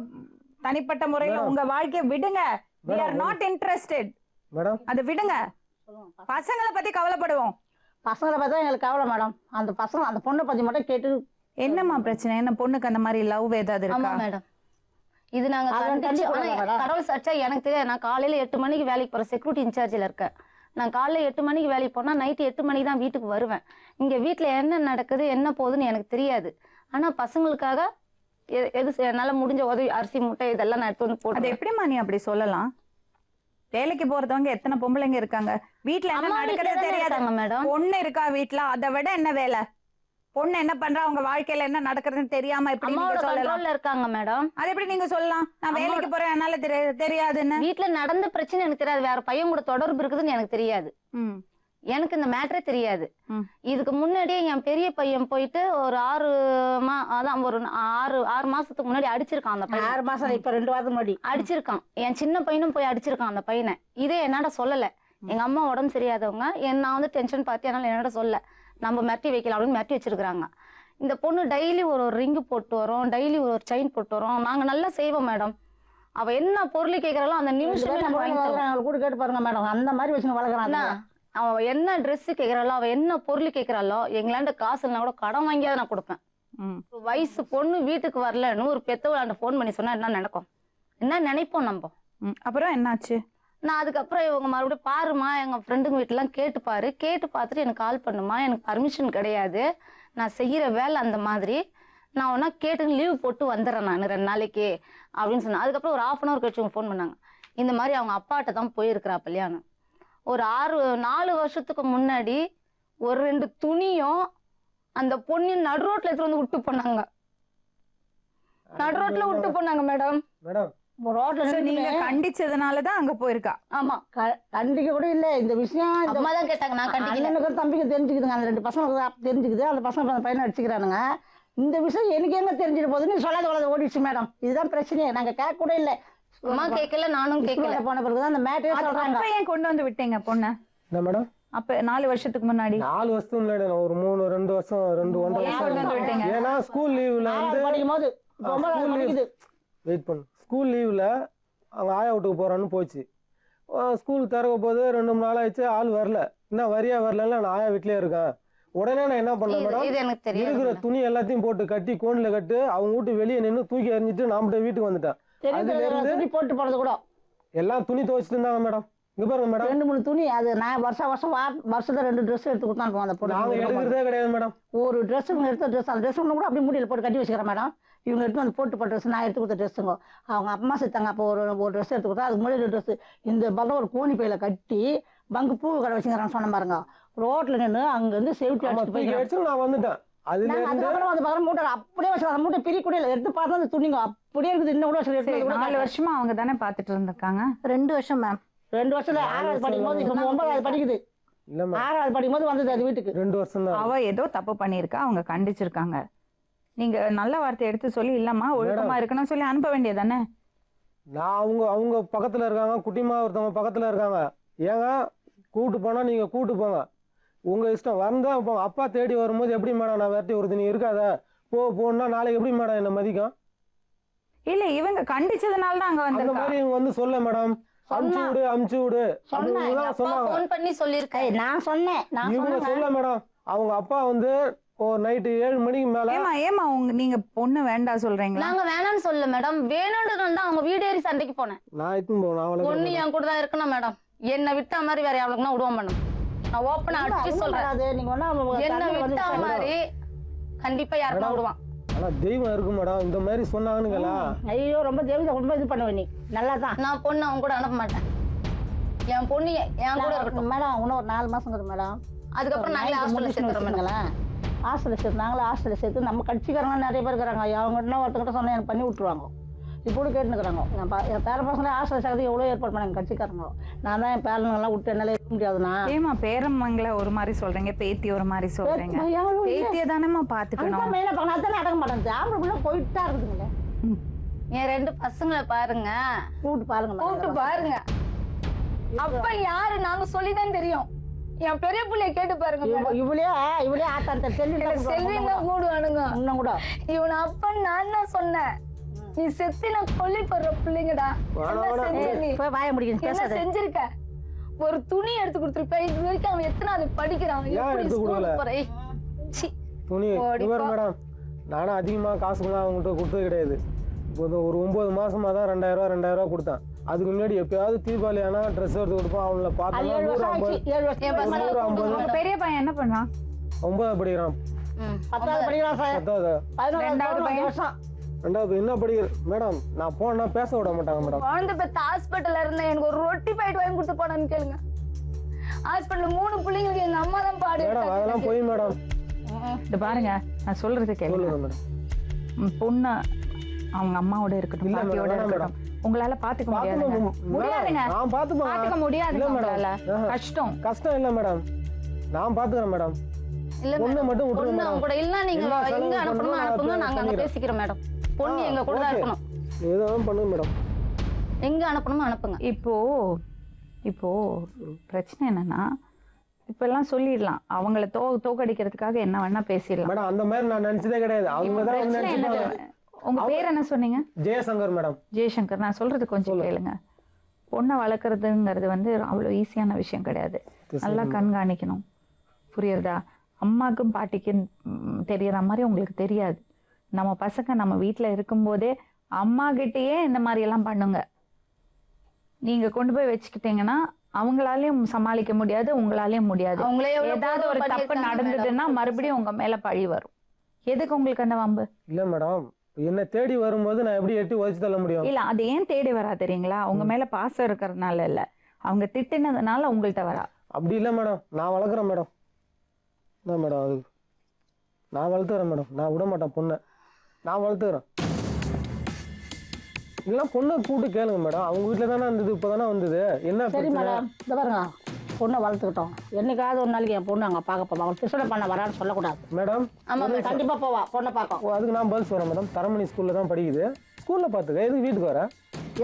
[SPEAKER 4] தனிப்பட்ட முறையில உங்க வாழ்க்கைய விடுங்க. we are not interested.
[SPEAKER 6] Madam
[SPEAKER 4] அதை விடுங்க. பசங்களை பத்தி கவலைப்படுவோம்.
[SPEAKER 5] பசங்களை பார்த்தா எங்களுக்கு கவலை மேடம். அந்த பசங்க அந்த பொண்ணை பத்தி மட்டும் கேட்டு.
[SPEAKER 4] என்னம்மா பிரச்சனை? என்ன பொண்ணுக்கு அந்த மாதிரி லவ் ஏதாவது
[SPEAKER 8] ஆமா
[SPEAKER 4] இருக்கா?
[SPEAKER 8] மேடம், இது நாங்க கண்டிச்சு. ஆனா கடவுள் சாட்சியா எனக்கு தெரியாது. நான் காலையில 8 மணிக்கு வேலைக்கு போறேன். செக்யூரிட்டி இன்சார்ஜில் இருக்கேன். நான் காலையில 8 மணிக்கு வேலைக்கு போனா நைட்டு 8 மணிக்கு தான் வீட்டுக்கு வருவேன். இங்க வீட்டுல என்ன நடக்குது என்ன போகுதுன்னு எனக்கு தெரியாது. ஆனா பசங்களுக்காக எது என்னால முடிஞ்ச உதவி, அரிசி மூட்டை இதெல்லாம் நான் எடுத்து வந்து
[SPEAKER 4] அது
[SPEAKER 8] போட்டு.
[SPEAKER 4] எப்படிமா நீ அப்படி சொல்லலாம்? வேலைக்கு போறதவங்க எத்தனை பொம்பளைங்க இருக்காங்க வீட்டுல, என்ன
[SPEAKER 8] அம்மா
[SPEAKER 4] நடக்கிறது
[SPEAKER 8] வீட்டுல
[SPEAKER 4] தெரியாது.
[SPEAKER 8] இருக்காங்க மேடம்.
[SPEAKER 4] பொண்ணு இருக்கா வீட்டுல, அதை விட என்ன வேலை? பொண்ணு என்ன பண்றா, அவங்க வாழ்க்கையில என்ன நடக்கிறதுன்னு தெரியாம எப்படி நீங்க
[SPEAKER 8] அம்மாவோட
[SPEAKER 4] சொல்லலாம்?
[SPEAKER 8] கண்ட்ரோல்ல இருக்காங்க மேடம்.
[SPEAKER 4] அது எப்படி நீங்க சொல்லலாம்? நான் வேலைக்கு போறேன் அதனால தெரியாதுன்னு.
[SPEAKER 8] வீட்டுல நடந்த பிரச்சனை எனக்கு தெரியாது. வேற பையன் கூட தொடர்பு இருக்குதுன்னு எனக்கு தெரியாது. எனக்கு இந்த மேட்டரே தெரியாது. இதுக்கு முன்னாடியே என் பெரிய பையன் போயிட்டு ஒரு 6 மாசத்துக்கு முன்னாடி அடிச்சிருக்கான் அந்த பையன்.
[SPEAKER 5] 6 மாசம் இப்ப 2 வாரத்துக்கு முன்னாடி
[SPEAKER 8] அடிச்சிருக்கான். என் சின்ன பையனும் போய் அடிச்சிருக்கான் அந்த பையனை. இதே என்னடா சொல்லல. எங்க அம்மா உடம்பு சரியாதவங்க, நான் வந்து டென்ஷன் பார்த்து என்னால என்னோட சொல்ல நம்ம மிரட்டி வைக்கலாம் அப்படின்னு மிரட்டி வச்சிருக்காங்க. இந்த பொண்ணு டெய்லி ஒரு ரிங்கு போட்டு வரும், டெய்லி ஒரு செயின் போட்டு வரும். நாங்க நல்லா செய்வோம் மேடம். அவ என்ன பொருள் கேட்கறாளோ அந்த நிமிஷமே நம்ம வாங்கி தருவோம்.
[SPEAKER 5] கூட கேட்டு பாருங்க மேடம். அந்த மாதிரி வச்சு வளர்க்குறாங்க.
[SPEAKER 8] அவ என்ன ட்ரெஸ் கேட்கறாளோ, அவ என்ன பொருள் கேட்கறாளோ, எங்களாண்ட காசு இல்லைனா கூட கடன் வாங்கியாவது நான் கொடுப்பேன். வயசு பொண்ணு வீட்டுக்கு வரலன்னு ஒரு பெத்தவளாண்ட போன் பண்ணி சொன்னா என்ன நடக்கும்? என்ன நினைப்போம் நம்ம?
[SPEAKER 4] அப்புறம் என்னாச்சு?
[SPEAKER 8] நான் அதுக்கப்புறம் இவங்க மறுபடியும் பாருமா, எங்க ஃப்ரெண்டுங்க வீட்டுலாம் கேட்டு பாரு, கேட்டு பார்த்துட்டு எனக்கு கால் பண்ணுமா, எனக்கு பர்மிஷன் கிடையாது, நான் செய்யற வேலை அந்த மாதிரி, நான் ஒன்னா கேட்டு லீவ் போட்டு வந்துடுறேன் நான் 2 நாளைக்கு அப்படின்னு சொன்னேன். அதுக்கப்புறம் ஒரு 1/2 hour கழிச்சு ஃபோன் பண்ணாங்க. இந்த மாதிரி அவங்க அப்பாட்ட தான் போயிருக்கிறா கல்யாணம். ஒரு 4 வருஷத்துக்கு முன்னாடி ஒரு 2 துணியும் அந்த பொண்ணின் நடு ரோட்ல எடுத்து வந்து விட்டு போனாங்க. நடு ரோட்ல விட்டு போனாங்க மேடம்.
[SPEAKER 6] மேடம்
[SPEAKER 5] ரோட்ல
[SPEAKER 4] நீங்க கண்டிச்சதுனாலதான் அங்க போயிருக்கா?
[SPEAKER 8] ஆமா,
[SPEAKER 5] கண்டிக்க கூட இல்ல இந்த விஷயம்.
[SPEAKER 8] அம்மா தான் கேட்டாங்க, நான் கண்டிக்கல.
[SPEAKER 5] அண்ணனுக்கு தம்பிக்கு தெரிஞ்சுக்குதுங்க. அந்த 2 பசங்க தெரிஞ்சுக்குது. அந்த பசங்க அந்த பையனை அடிச்சுக்கிறானுங்க. இந்த விஷயம் எனக்கு எங்க தெரிஞ்சிட்டு போகுது? நீ சொல்லாத ஓடிடுச்சு மேடம். இதுதான் பிரச்சனையே. நாங்க கேட்க கூட இல்ல.
[SPEAKER 8] அம்மா கேட்கல, நானும் கேட்கல.
[SPEAKER 5] போன பிறகுதான் அந்த மேட்டே சொல்றாங்க.
[SPEAKER 4] அப்ப ஏன் கொண்டு வந்து விட்டீங்க பொண்ணு?
[SPEAKER 6] என்ன மேடம்?
[SPEAKER 4] அப்ப 4 வருஷத்துக்கு முன்னாடி?
[SPEAKER 6] 4 வருஷத்துக்கு முன்னாடி ஒரு 2 வருஷம் 1.5
[SPEAKER 4] ஏன் கொண்டு வந்து விட்டீங்க?
[SPEAKER 6] ஏன்னா ஸ்கூல் லீவ்ல வந்து
[SPEAKER 5] படிக்கும் போது
[SPEAKER 6] வெயிட் பண்ணு. ஸ்கூல் லீவ்ல அவங்க ஆயா வீட்டுக்கு போறான்னு போச்சு. ஸ்கூல் திறக்க போது 2-3 நாள் ஆயிடுச்சு. ஆள் வரல. என்ன வரியா வரல, நான் ஆயா வீட்லயே இருக்கேன். உடனே நான் என்ன பண்ணேன் மேடம்,
[SPEAKER 8] இது எனக்கு தெரியாது.
[SPEAKER 6] இருக்கிற துணி எல்லாத்தையும் போட்டு கட்டி கோன்ல கட்டு அவங்க வீட்டு வெளியே நின்று தூக்கி எறிஞ்சிட்டு நான் வீட்டுக்கு வந்துட்டேன். அதுல இருந்து
[SPEAKER 5] போட்டு போனது கூட
[SPEAKER 6] எல்லாம் துணி துவைச்சிட்டு இருந்தாங்க மேடம். இங்க பாருங்க மேடம்,
[SPEAKER 5] 2-3 துணி அது நான் வருஷத்துல 2 ட்ரெஸ் எடுத்து கொடுத்தா அந்த
[SPEAKER 6] நாங்க
[SPEAKER 5] பொண்ணு
[SPEAKER 6] எடுக்கிறதே கிடையாது மேடம்.
[SPEAKER 5] ஒரு ட்ரெஸ் எடுத்த ட்ரெஸ் அந்த ட்ரெஸ் ஒன்று கூட அப்படியே முடியல போட்டு கட்டி வச்சுக்கிறேன் மேடம். இவங்க எடுத்து வந்து போட்டு ட்ரெஸ் நான் எடுத்து கொடுத்த ட்ரெஸ்ஸுங்க. அவங்க அம்மா செத்தாங்க, அப்போ ஒரு ட்ரெஸ் எடுத்து கொடுத்தா அதுக்கு முன்னாடி ட்ரெஸ் இந்த பக்கம் ஒரு கோணி பையில கட்டி பங்கு பூ கடை வச்சுக்கிறான்னு சொன்ன பாருங்க. ரோட்ல நின்று அங்கேருந்து சேஃப்டி அடிச்சுட்டு போய்
[SPEAKER 6] நான் வந்துட்டேன்.
[SPEAKER 5] அதுக்கப்புறம் வந்து பக்கம் மூட்டை அப்படியே வச்சு அந்த மூட்டை பிரி கூட எடுத்து பார்த்தா அந்த துணிங்க அப்படியே இருக்குது. இன்னும் கூட
[SPEAKER 4] சரி,
[SPEAKER 5] வச்சு
[SPEAKER 4] 4 வருஷமா அவங்க தானே பாத்துட்டு இருந்திருக்காங்க.
[SPEAKER 7] 2 வருஷம் மேம்.
[SPEAKER 5] 2 வருஷத்துல 6வது படிக்கும் போது இப்போ 9வது படிக்குது.
[SPEAKER 6] இல்ல மேடம்,
[SPEAKER 5] 6வது படிக்கும் போது வந்தது அது வீட்டுக்கு.
[SPEAKER 6] 2 வருஷம் தான்.
[SPEAKER 4] அவ ஏதோ தப்பு பண்ணியிருக்கா, அவங்க கண்டிச்சிருக்காங்க. நீங்க நல்ல வார்த்தை எடுத்து சொல்லி இல்லம்மா ஒழுக்கமா இருக்கணும்னு சொல்லி அனுப்ப வேண்டியதானே.
[SPEAKER 6] நான் அவங்க பக்கத்துல இருக்காங்க, குட்டிமா ஒருத்தவங்க பக்கத்துல இருக்காங்க. ஏங்க கூட்டு போனா நீங்க கூட்டு போங்க, உங்க இஷ்டம். வந்தா போங்க. அப்பா தேடி வரும்போது எப்படி மேடம் நான் விரட்டி வருது, நீ இருக்காத போனா நாளைக்கு எப்படி மேடம் என்ன மதிக்கும்?
[SPEAKER 4] இல்ல இவங்க கண்டிச்சதுனால தான் அங்க
[SPEAKER 6] அந்த
[SPEAKER 4] வந்திருக்கா.
[SPEAKER 6] மாதிரி இவங்க வந்து சொல்ல மேடம், அமுச்சு விடு
[SPEAKER 5] சொன்னேன்.
[SPEAKER 6] சொன்னாங்க.
[SPEAKER 8] ஃபோன் பண்ணி சொல்லிருக்கேன்.
[SPEAKER 5] நான் சொன்னேன்
[SPEAKER 6] இவங்க சொல்ல மேடம், அவங்க அப்பா வந்து ஒரு நைட்டு 7 மணிக்கு மேல.
[SPEAKER 4] ஏமா நீங்க பொண்ணு வேண்டாம் சொல்றீங்களா?
[SPEAKER 8] நாங்க வேணாம்னு சொல்ல மேடம், வேணும்ன்றதுனால தான் அவங்க வீடு ஏறி சண்டைக்கு போனேன்.
[SPEAKER 6] நான் இட்டுன்னு போனேன்.
[SPEAKER 8] பொண்ணு என் கூட தான் இருக்கணும் மேடம். என்ன விட்டா மாதிரி வேற எவ்வளவுக்குன்னா விடுவோம் மேடம். நான் ஓப்பனா அடிச்சு சொல்றேன்,
[SPEAKER 5] நீங்க ஒண்ணு
[SPEAKER 8] என்ன விட்டா மாதிரி கண்டிப்பா யாருக்கும் விடுவான்.
[SPEAKER 6] ஆனா தெய்வம் இருக்கு மேடம், இந்த மாதிரி சொன்னாங்கன்னுங்களா.
[SPEAKER 5] ஐயோ ரொம்ப தெய்வத்தை ரொம்ப இது பண்ணுவ நீ. நல்லா தான்
[SPEAKER 8] நான் பொண்ணு அவங்க கூட அனுப்ப மாட்டேன். என் பொண்ணு என் கூட இருக்கட்டும்
[SPEAKER 5] மேடம். இன்னும் ஒரு 4 மாசம் இருக்குது மேடம்.
[SPEAKER 8] அதுக்கப்புறம் நாங்களே ஹாஸ்பிட்டல் சேர்த்துறோம் மேடம்.
[SPEAKER 5] ஹாஸ்டலில் சேர்த்து நாங்களே ஹாஸ்டலில் சேர்த்து நம்ம கட்சிக்காரங்க நிறைய பேர் இருக்கிறாங்க. அவங்ககிட்ட ஒருத்தங்கிட்ட சொன்னால் எனக்கு பண்ணி விட்ருவாங்க. இப்போ கூட கேட்டுக்கிறாங்க. என் பேர பசங்களே ஹாஸ்டல் சேர்த்து எவ்வளோ ஏற்பாடு பண்ணாங்க கட்சிக்காரங்க. நான் தான் என் பேரனுங்கெல்லாம் விட்டு என்னால இருக்க முடியாதுண்ணா.
[SPEAKER 4] ஏமா பேரம்மங்களை ஒரு மாதிரி சொல்றீங்க, பேத்தி ஒரு மாதிரி சொல்றீங்க. பேத்தியை தானேமா பாத்துக்கணும்.
[SPEAKER 5] மெயினாக அதானே அடங்க மாட்டேன். ஆம்பளை பிள்ளை போயிட்டா இருக்குதுங்களே.
[SPEAKER 8] என் 2 பசங்களை பாருங்க,
[SPEAKER 5] கூப்பிட்டு
[SPEAKER 8] பாருங்க. அப்ப யாரு நாங்க சொல்லிதான் தெரியும். என் பெரிய பிள்ளைய கேட்டு பாருங்க.
[SPEAKER 5] இவளே ஆத்தாந்த
[SPEAKER 8] செல்வியும் தான் கூடுவானுங்க.
[SPEAKER 5] இன்னும் கூட
[SPEAKER 8] இவன் அப்பன் நான் தான் சொன்னேன், நீ செத்து நான் கொல்லி போடுற பிள்ளைங்கடா.
[SPEAKER 5] வாய முடிக்க
[SPEAKER 8] என்ன செஞ்சிருக்க? ஒரு துணி எடுத்து கொடுத்துருப்ப. இது வரைக்கும் அவன் எத்தனாவது படிக்கிறான்?
[SPEAKER 6] துணி மேடம், நானும் அதிகமா காசுலாம் அவங்ககிட்ட கொடுத்தது கிடையாது. ஒரு 9 மாசமா தான் 2000 ரூபா கொடுத்தேன். அதுக்கு முன்னாடி எப்பயாவது தீபாவளி ஆனா ட்ரெஸ் எடுத்து கொடுப்போம். அவங்கள பார்த்தா
[SPEAKER 4] பெரிய பையன் என்ன பண்றான்?
[SPEAKER 6] 9வது படிக்கிறான்.
[SPEAKER 5] 10வது படிக்கிறான் சார்.
[SPEAKER 6] 2வது என்ன படிக்கிற மேடம்? நான் போனா பேச விட மாட்டாங்க மேடம்.
[SPEAKER 8] குழந்தை பெத்த ஹாஸ்பிட்டல்ல இருந்தேன். எனக்கு ஒரு ரொட்டி பாக்கெட் வாங்கி கொடுத்து போனான்னு கேளுங்க. ஹாஸ்பிட்டல்ல 3 பிள்ளைங்களுக்கு எங்க அம்மா தான் பாடு.
[SPEAKER 6] மேடம் அதெல்லாம் போய் மேடம்.
[SPEAKER 4] இது பாருங்க, நான் சொல்றது கேளுங்க மேடம். பொண்ணு அவங்க அம்மாவோட இருக்கட்டும், பாட்டியோட இருக்கட்டும், உங்களால பாத்துக்க முடியாதுங்க.
[SPEAKER 6] நான் பாத்துக்க
[SPEAKER 4] முடியாது.
[SPEAKER 6] கஷ்டம் இல்ல மேடம், நான் பாத்துக்கிறேன் மேடம். பொண்ணு மட்டும்
[SPEAKER 8] பொண்ணு அவங்க கூட இல்ல. நீங்க எங்க அனுப்பணும் அனுப்புங்க, நாங்க அங்க பேசிக்கிறோம் மேடம். பொண்ணு எங்க கூட தான் இருக்கணும்.
[SPEAKER 6] ஏதோ பண்ணுங்க மேடம்,
[SPEAKER 8] எங்க அனுப்பணுமோ அனுப்புங்க.
[SPEAKER 4] இப்போ பிரச்சனை என்னன்னா, இப்ப எல்லாம் சொல்லிடலாம், அவங்கள தோக்கடிக்கிறதுக்காக என்ன வேணா பேசிடலாம்
[SPEAKER 6] மேடம். அந்த மாதிரி நான் நினைச்சதே கிடையாது. அவங்க தான் நினைச்சாங்க.
[SPEAKER 4] உங்க பேர் என்ன சொன்னீங்க?
[SPEAKER 6] ஜெயசங்கர் மேடம்.
[SPEAKER 4] ஜெயசங்கர். நான் சொல்றது கொஞ்சம் கேளுங்க. பொண்ணை வளர்க்குறதுங்கிறது வந்து அவ்வளோ ஈஸியான விஷயம் கிடையாது. நல்லா கண்காணிக்கணும், புரியுறதா? அம்மாக்கும் பாட்டிக்கும் தெரியற மாதிரி உங்களுக்கு தெரியாது. நம்ம பசங்க நம்ம வீட்டில் இருக்கும்போதே அம்மா கிட்டேயே இந்த மாதிரி எல்லாம் பண்ணுங்க. நீங்க கொண்டு போய் வச்சுக்கிட்டீங்கன்னா அவங்களாலையும் சமாளிக்க முடியாது, உங்களாலையும் முடியாது. ஏதாவது ஒரு தப்பு நடந்ததுன்னா மறுபடியும் உங்க மேல பழி வரும். எதுக்கு உங்களுக்கு அந்த வம்பு?
[SPEAKER 6] இல்ல மேடம், என்ன தேடி வரும்போது நான் எப்படி எட்டி உதச்சு தள்ள முடியும்?
[SPEAKER 4] இல்ல, அது ஏன் தேடி வரா தெரியுங்களா? உங்க மேல பாசம் இருக்கிறதுனால இல்ல, அவங்க திட்டினதுனால உங்கள்கிட்ட வரா.
[SPEAKER 6] அப்படி இல்ல மேடம், நான் வளர்க்குறேன் மேடம். என்ன மேடம் அது? நான் வளர்த்துக்கிறேன் மேடம், நான் விட மாட்டேன் பொண்ணை, நான் வளர்த்துக்கிறேன். இதெல்லாம் பொண்ணை கூப்பிட்டு கேளுங்க மேடம். அவங்க வீட்டில் தானே இருந்தது, இப்போ தானே வந்தது. என்ன
[SPEAKER 5] சரி மேடம், இந்த பாருங்க, பொண்ணை வளர்த்துக்கிட்டோம். என்னைக்காவது ஒரு நாளைக்கு என் பொண்ணு அங்கே பார்க்க போவா. அவன் கிருஷ்ண பண்ண வரான்னு சொல்லக்கூடாது
[SPEAKER 6] மேடம்.
[SPEAKER 5] கண்டிப்பாக போவா பொண்ணை பார்க்க.
[SPEAKER 6] அதுக்கு நான் பதில் சொல்கிறேன் மேடம். தரமணி ஸ்கூலில் தான் படிக்குது. ஸ்கூலில் பார்த்துக்க, எதுக்கு வீட்டுக்கு வர?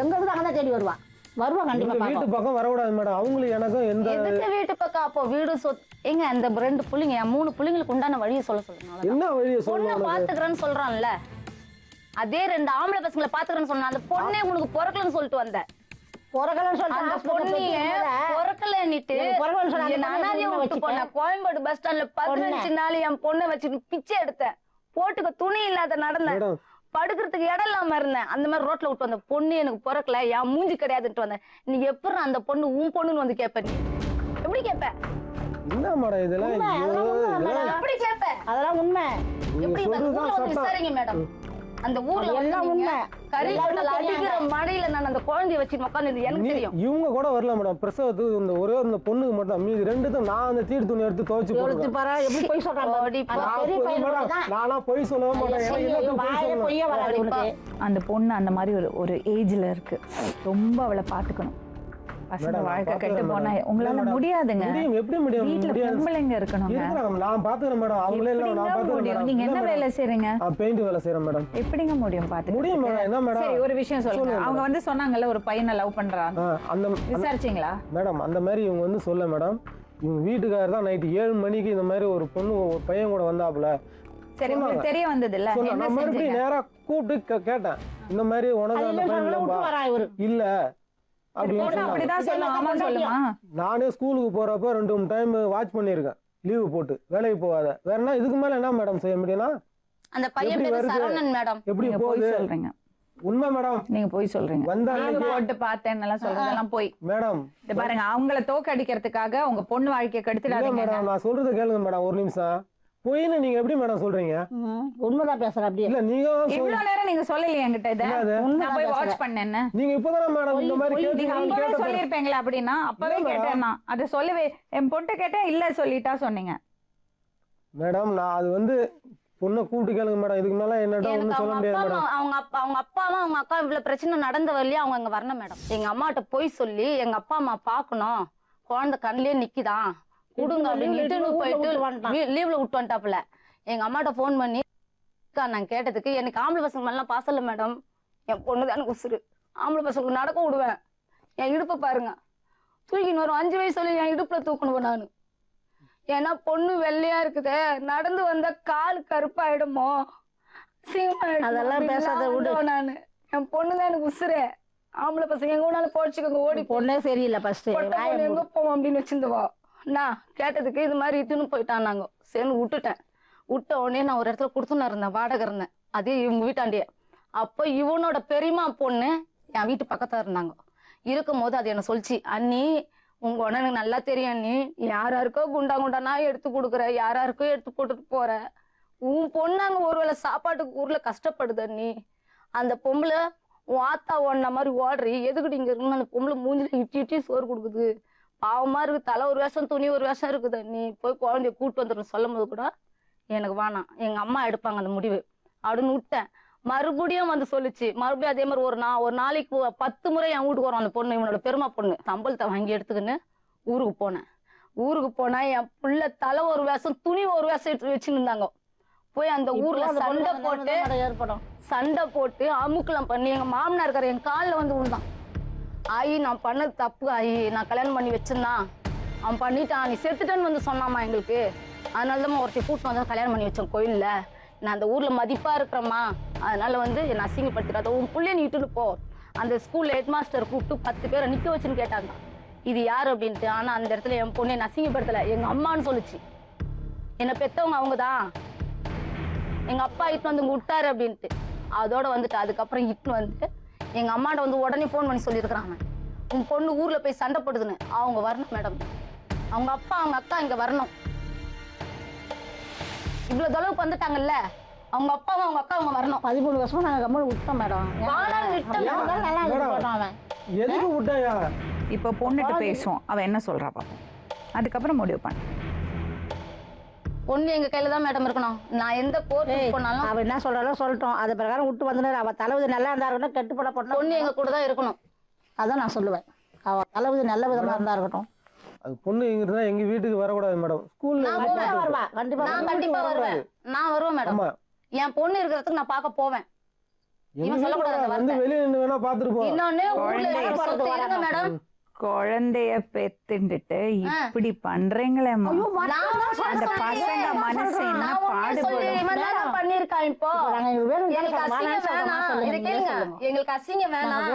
[SPEAKER 5] எங்க இருந்து அங்கே தான் தேடி வருவா கண்டிப்பா.
[SPEAKER 6] வீட்டு பக்கம் வரக்கூடாது மேடம். அவங்களுக்கு எனக்கும் எந்த
[SPEAKER 8] வீட்டு பக்கம். அப்போ வீடு எங்க அந்த 2 பிள்ளைங்க, 3 பிள்ளைங்களுக்கு உண்டான வழியை சொல்ல சொல்லுங்க.
[SPEAKER 6] என்ன வழியை
[SPEAKER 8] பொண்ணை பாத்துக்கிறேன்னு சொல்றான்ல, அதே 2 ஆம்பளை பசங்களை பாத்துக்கிறேன்னு சொன்னா, அந்த பொண்ணே உனக்கு பிறக்கலன்னு சொல்லிட்டு வந்த. கோயம்பேடு பஸ் ஸ்டாண்ட்ல 15 நாள் என் பொண்ணை வச்சுட்டு பிச்சை எடுத்தேன். போட்டுக்க துணி இல்லாத நடந்தேன். படுக்கிறதுக்கு இடம் இல்லாம இருந்தேன். அந்த மாதிரி ரோட்ல விட்டு வந்த பொண்ணு எனக்கு பிறக்கல, என் மூஞ்சி கிடையாதுன்ட்டு வந்தேன். நீ எப்படி அந்த பொண்ணு உன் பொண்ணுன்னு வந்து கேட்ப? நீ எப்படி கேட்ப?
[SPEAKER 6] என்ன மேடம் இதெல்லாம்?
[SPEAKER 5] உண்மை,
[SPEAKER 6] ஐயோ,
[SPEAKER 5] அதெல்லாம் உண்மை
[SPEAKER 6] இதெல்லாம்
[SPEAKER 5] மேடம்.
[SPEAKER 8] எப்படி கேட்ப?
[SPEAKER 5] அதெல்லாம் உண்மை.
[SPEAKER 6] நீங்க
[SPEAKER 8] எப்படி அந்த
[SPEAKER 6] சொல்றதுதான்
[SPEAKER 8] ஊர்ல வந்து
[SPEAKER 6] சட்டம்.
[SPEAKER 8] விசாரிங்க மேடம். அந்த ஊர்ல
[SPEAKER 5] அது எல்லாம் உண்மை.
[SPEAKER 8] கரிகாட்டல் அடிக்கிற மழையில நான் அந்த குழந்தைய வச்சு உட்காந்து எனக்கு தெரியும்.
[SPEAKER 6] இவங்க கூட வரல மேடம். பிரசவத்துக்கு இந்த ஒரே இந்த பொண்ணுக்கு மட்டும், மீதி ரெண்டுத்தும் நான் அந்த தீட்டு துணி எடுத்து துவைச்சு
[SPEAKER 5] எடுத்து
[SPEAKER 6] போடுவேன்.
[SPEAKER 5] பாரு எப்படி போய் சொல்றாங்க.
[SPEAKER 8] ஓடிப்பா.
[SPEAKER 5] அந்த பெரிய பையன் தான்.
[SPEAKER 6] நானா பொய் சொல்லவே மாட்டேன். எனக்கு என்னத்துக்கு பொய்
[SPEAKER 5] வாயே
[SPEAKER 6] சொல்லணும்?
[SPEAKER 5] பொய்யே வராது உனக்கு.
[SPEAKER 4] அந்த பொண்ணு அந்த மாதிரி ஒரு ஏஜ்ல இருக்கு. ரொம்ப அவளை பாத்துக்கணும். பசங்க
[SPEAKER 6] மேடம்,
[SPEAKER 4] வாழ்க்கை
[SPEAKER 6] நான்
[SPEAKER 4] கெட்டு போனா
[SPEAKER 6] பாத்துக்கிறேன்
[SPEAKER 4] உங்களால
[SPEAKER 6] மேடம்.
[SPEAKER 4] முடியாதுங்க.
[SPEAKER 6] முடியும், எப்படி முடியும்?
[SPEAKER 4] வீட்டுல
[SPEAKER 6] முடியாது.
[SPEAKER 4] பொம்பளைங்க இருக்கணுங்க.
[SPEAKER 6] இருக்கிறாங்க, நான் பாத்துக்கிறேன் மேடம். அவங்களே இல்ல, நான்
[SPEAKER 4] எப்படிங்க
[SPEAKER 6] பாத்துக்கிறேன்
[SPEAKER 4] முடியும்?
[SPEAKER 6] மேடம்.
[SPEAKER 4] நீங்க என்ன
[SPEAKER 6] இல்ல
[SPEAKER 4] வேலை
[SPEAKER 6] மேடம்.
[SPEAKER 4] செய்றீங்க?
[SPEAKER 6] பெயிண்ட் வேலை செய்யறேன் மேடம்.
[SPEAKER 4] எப்படிங்க முடியும்
[SPEAKER 6] முடியும்
[SPEAKER 4] பாத்துக்க?
[SPEAKER 6] மேடம். என்ன மேடம்?
[SPEAKER 4] சரி, ஒரு விஷயம் சொல்லுங்க.
[SPEAKER 6] சொல்லுங்க
[SPEAKER 4] அவங்க வந்து சொன்னாங்கல்ல ஒரு பையனை லவ் பண்றாங்க,
[SPEAKER 6] அந்த
[SPEAKER 4] விசாரிச்சீங்களா?
[SPEAKER 6] மேடம் அந்த மாதிரி இவங்க வந்து சொல்ல மேடம். இவங்க வீட்டுக்காரர் தான் நைட்டு 7 மணிக்கு இந்த மாதிரி ஒரு பொண்ணு ஒரு பையன் கூட வந்தாப்புல
[SPEAKER 4] சரி, உங்களுக்கு தெரிய வந்தது இல்ல?
[SPEAKER 6] சொன்னா.
[SPEAKER 4] என்ன
[SPEAKER 6] நான் மறுபடியும்
[SPEAKER 4] செஞ்சீங்க?
[SPEAKER 6] நேரா கூப்பிட்டு கேட்டேன், இந்த மாதிரி உனக்கு அந்த பையன் இல்லப்பா.
[SPEAKER 5] வரா இவரு.
[SPEAKER 6] இல்ல அப்படின்னு
[SPEAKER 4] பொண்ணு
[SPEAKER 6] சொன்னாங்க.
[SPEAKER 4] அப்படிதான் சொல்லும். ஆமா சொல்லுமா?
[SPEAKER 6] நானே ஸ்கூலுக்கு போறப்ப 2 டைம் வாட்ச் பண்ணியிருக்கேன், லீவு போட்டு. வேலைக்கு போகாத வேற என்ன, இதுக்கு மேல என்ன மேடம் செய்ய முடியும்னா?
[SPEAKER 8] அந்த பையன்
[SPEAKER 6] எப்படி
[SPEAKER 8] பேரு
[SPEAKER 6] வருது?
[SPEAKER 8] சரவணன் மேடம்.
[SPEAKER 6] எப்படி
[SPEAKER 4] நீங்க
[SPEAKER 6] போகுது?
[SPEAKER 4] போய் சொல்றீங்க.
[SPEAKER 6] உண்மை மேடம்.
[SPEAKER 4] நீங்க போய் சொல்றீங்க.
[SPEAKER 6] வந்தா
[SPEAKER 4] லீவு
[SPEAKER 6] அன்னைக்கு-
[SPEAKER 4] போட்டு பார்த்தேன்னு எல்லாம் சொல்றதெல்லாம் போய்.
[SPEAKER 6] மேடம்
[SPEAKER 4] இது பாருங்க, அவங்கள தோக்கடிக்கிறதுக்காக உங்க பொண்ணு வாழ்க்கையை
[SPEAKER 6] இல்ல
[SPEAKER 4] கெடுத்துடாதீங்க.
[SPEAKER 6] மேடம், நான் சொல்றது கேளுங்க மேடம். ஒரு நிமிஷம். பொய்ன்னு நீங்க எப்படி மேடம் சொல்றீங்க?
[SPEAKER 5] உண்மைதான் பேசுற அப்படியே.
[SPEAKER 6] இல்ல நீங்க தான்
[SPEAKER 4] இவ்வளவு நேரம் நீங்க சொல்லலையே என்கிட்ட இத.
[SPEAKER 6] என்னது?
[SPEAKER 4] நான் போய் வாட்ச் பண்ணேன்னு.
[SPEAKER 6] நீங்க இப்பதானே மேடம் இந்த மாதிரி
[SPEAKER 4] நீங்க
[SPEAKER 6] கேட்டு
[SPEAKER 4] அப்பவே
[SPEAKER 6] கேட்ட
[SPEAKER 4] சொல்லிருப்பீங்களா? அப்படின்னா அப்பவே
[SPEAKER 6] இல்ல
[SPEAKER 4] கேட்டேன் நான். அதை சொல்லவே என் பொண்ணு கேட்டேன், இல்ல சொல்லிட்டா சொன்னீங்க.
[SPEAKER 6] மேடம். நான் அது வந்து பொண்ணை கூப்பிட்டு கேளுங்க மேடம். இதுக்கு மேல என்னடா
[SPEAKER 8] எனக்கு
[SPEAKER 6] ஒண்ணும் சொல்ல
[SPEAKER 8] அவங்க
[SPEAKER 6] முடியாது
[SPEAKER 8] அப்பா
[SPEAKER 6] மேடம்.
[SPEAKER 8] அவங்க அப்பாவும் அவங்க அக்கா இவ்வளவு பிரச்சனை நடந்த வரலையே அவங்க இங்க வரணும் மேடம். எங்க அம்மாட்ட போய் சொல்லி எங்க அப்பா அம்மா பாக்கணும், குழந்தை கண்ணிலே நிக்குதான், கொடுங்க அப்படின்னு போயிட்டு லீவ்ல விட்டு வந்துட்டாப்புல. எங்க அம்மாட்ட போன் பண்ணி நான் கேட்டதுக்கு, எனக்கு ஆம்பளை பசங்க மேலாம் பாசம் இல்ல மேடம், என் பொண்ணு தான் எனக்கு உசுரு, ஆம்பளை பசங்களுக்கு நடக்க விடுவேன், என் இடுப்பை பாருங்க தூக்கின்னு வரும், 5 வயசு சொல்லி என் இடுப்புல தூக்கணும் நானு. ஏன்னா பொண்ணு வெள்ளையா இருக்குது, நடந்து வந்தா கால் கருப்பாயிடுமோ,
[SPEAKER 5] அதெல்லாம் பேசாத விடு.
[SPEAKER 8] நானு என் பொண்ணுதான் எனக்கு உசுரே. ஆம்பளை பசங்க எங்க வேணாலும் போச்சுக்கோங்க, ஓடி
[SPEAKER 5] பொண்ணே சரியில்லை ஃபர்ஸ்ட்.
[SPEAKER 8] எங்க போவோம் அப்படின்னு வச்சிருந்தவா. நான் கேட்டதுக்கு இது மாதிரி இட்டுன்னு போயிட்டான். நாங்க சேர்ந்து விட்டுட்டேன். விட்ட உடனே நான் ஒரு இடத்துல கொடுத்துன்னு இருந்தேன், வாடகை இருந்தேன், அதே இவங்க வீட்டாண்டியே. அப்போ இவனோட பெரியமா பொண்ணு என் வீட்டு பக்கத்துல இருந்தாங்க. இருக்கும் போது அது என்ன சொல்லிச்சு, அண்ணி உங்க உடனே எனக்கு நல்லா தெரியும் அண்ணி, யாராருக்கோ குண்டானா எடுத்து கொடுக்குற, யாராருக்கோ எடுத்து போட்டுட்டு போற, உன் பொண்ணாங்க ஒருவேளை சாப்பாட்டுக்கு ஊர்ல கஷ்டப்படுது அண்ணி, அந்த பொம்பளை வாத்தா ஓடின மாதிரி ஓடுறி, எதுக்கிட்டு இங்க இருக்குன்னு அந்த பொம்பளை மூஞ்சில இட்டி சோறு கொடுக்குது, பாவமா இருக்கு, தலை ஒரு வேஷம் துணி ஒரு வேஷம் இருக்குது அண்ணி, போய் குழந்தைய கூட்டு வந்துடும் சொல்லும் போது கூட எனக்கு வேணாம், எங்க அம்மா எடுப்பாங்க அந்த முடிவு அப்படின்னு விட்டேன். மறுபடியும் வந்து சொல்லிச்சு, மறுபடியும் அதே மாதிரி ஒரு நாளைக்கு 10 முறை என் வீட்டுக்கு வரும் அந்த பொண்ணு, இவனோட பெருமா பொண்ணு. சம்பளத்தை வாங்கி எடுத்துக்கின்னு ஊருக்கு போனேன். ஊருக்கு போனா என் பிள்ளை தலை ஒரு வேஷம் துணி ஒரு வேஷம் எடுத்து வச்சுன்னு இருந்தாங்க. போய் அந்த ஊர்ல சண்டை போட்டு அமுக்கலாம் பண்ணி எங்க மாமனார் இருக்காரு என் காலில் வந்து விழுந்தான். ஆயி நான் பண்ணது தப்பு ஆயி, நான் கல்யாணம் பண்ணி வச்சிருந்தான், அவன் பண்ணிட்டான், நீ செத்துட்டேன்னு வந்து சொன்னாமா எங்களுக்கு, அதனாலதான் ஒருத்தி கூட்டம் வந்தா கல்யாணம் பண்ணி வச்சேன் கோயில்ல, நான் அந்த ஊர்ல மதிப்பா இருக்கிறேம்மா, அதனால வந்து என்னை அசிங்கப்படுத்திடாத, உன் பிள்ளைய நீ இட்டுன்னு போ. அந்த ஸ்கூல்ல ஹெட் மாஸ்டர் கூப்பிட்டு 10 பேரை நிக்க வச்சுன்னு கேட்டாங்க, இது யாரு அப்படின்ட்டு. ஆனா அந்த இடத்துல என் பொண்ணு என்னை அசிங்கப்படுத்தல, எங்க அம்மான்னு சொல்லிச்சு, என்னை பெத்தவங்க அவங்கதான், எங்க அப்பா இட்டுன்னு வந்து இங்க விட்டாரு அப்படின்ட்டு. அதோட வந்துட்டு அதுக்கப்புறம் இட்டுன்னு வந்துட்டு எங்க அம்மாட்ட வந்து உடனே போன் பண்ணி சொல்லியிருக்கிறாங்க, உன் பொண்ணு ஊர்ல போய் சண்டை போடுதுன்னு, அவங்க வரணும் மேடம், அவங்க அப்பா அவங்க அக்கா இங்க வரணும். இவ்வளவு தொலைவுக்கு வந்துட்டாங்கல்ல, அவங்க அப்பாவும் அவங்க அக்கா அவங்க வரணும்.
[SPEAKER 5] 13 வருஷமா நாங்க கம்மல் விட்டோம் மேடம்.
[SPEAKER 6] எதுக்கு விட்டாயா?
[SPEAKER 4] இப்ப பொண்ணுட்டு பேசுவோம், அவ என்ன சொல்றா பாப்போம், அதுக்கப்புறம் முடிவு பண்ண.
[SPEAKER 8] பொண்ணு எங்க கையில தான் மேடம் இருக்கணும், நான் எந்த கோர்ட்டுக்கு போனாலும்
[SPEAKER 5] அவ என்ன சொல்றாலும் சொல்லட்டும், அது பிரகாரம் விட்டு வந்துனாரு. அவ தளபதி நல்லா இருந்தா இருக்கட்டும், கெட்டு போட போட்டோம்,
[SPEAKER 8] பொண்ணு எங்க கூட தான் இருக்கணும்.
[SPEAKER 5] அதான் நான் சொல்லுவேன், அவ தளபதி நல்ல விதமா இருந்தா இருக்கட்டும்.
[SPEAKER 6] அது பொண்ணு இங்க இருந்தா எங்க வீட்டுக்கு வரக்கூடாது மேடம். ஸ்கூல்ல
[SPEAKER 5] வருவா கண்டிப்பா,
[SPEAKER 8] நான் கண்டிப்பா வருவேன், நான் வருவேன் மேடம். என் பொண்ணு இருக்கிறதுக்கு நான் பார்க்க போவேன்.
[SPEAKER 6] வந்து வெளியே நின்று வேணா பாத்துட்டு போ.
[SPEAKER 8] இன்னொன்னு ஊர்ல இருங்க மேடம்,
[SPEAKER 4] குழந்தைய பெத்துட்டு இப்படி பண்றீங்களே, அந்த பசங்க மனசு என்ன பாடுபடும்.
[SPEAKER 8] பண்ணிருக்கான். இப்போ எங்களுக்கு அசிங்கம் வேணாம், இதை கேளுங்க, எங்களுக்கு அசிங்கம் வேணாம்.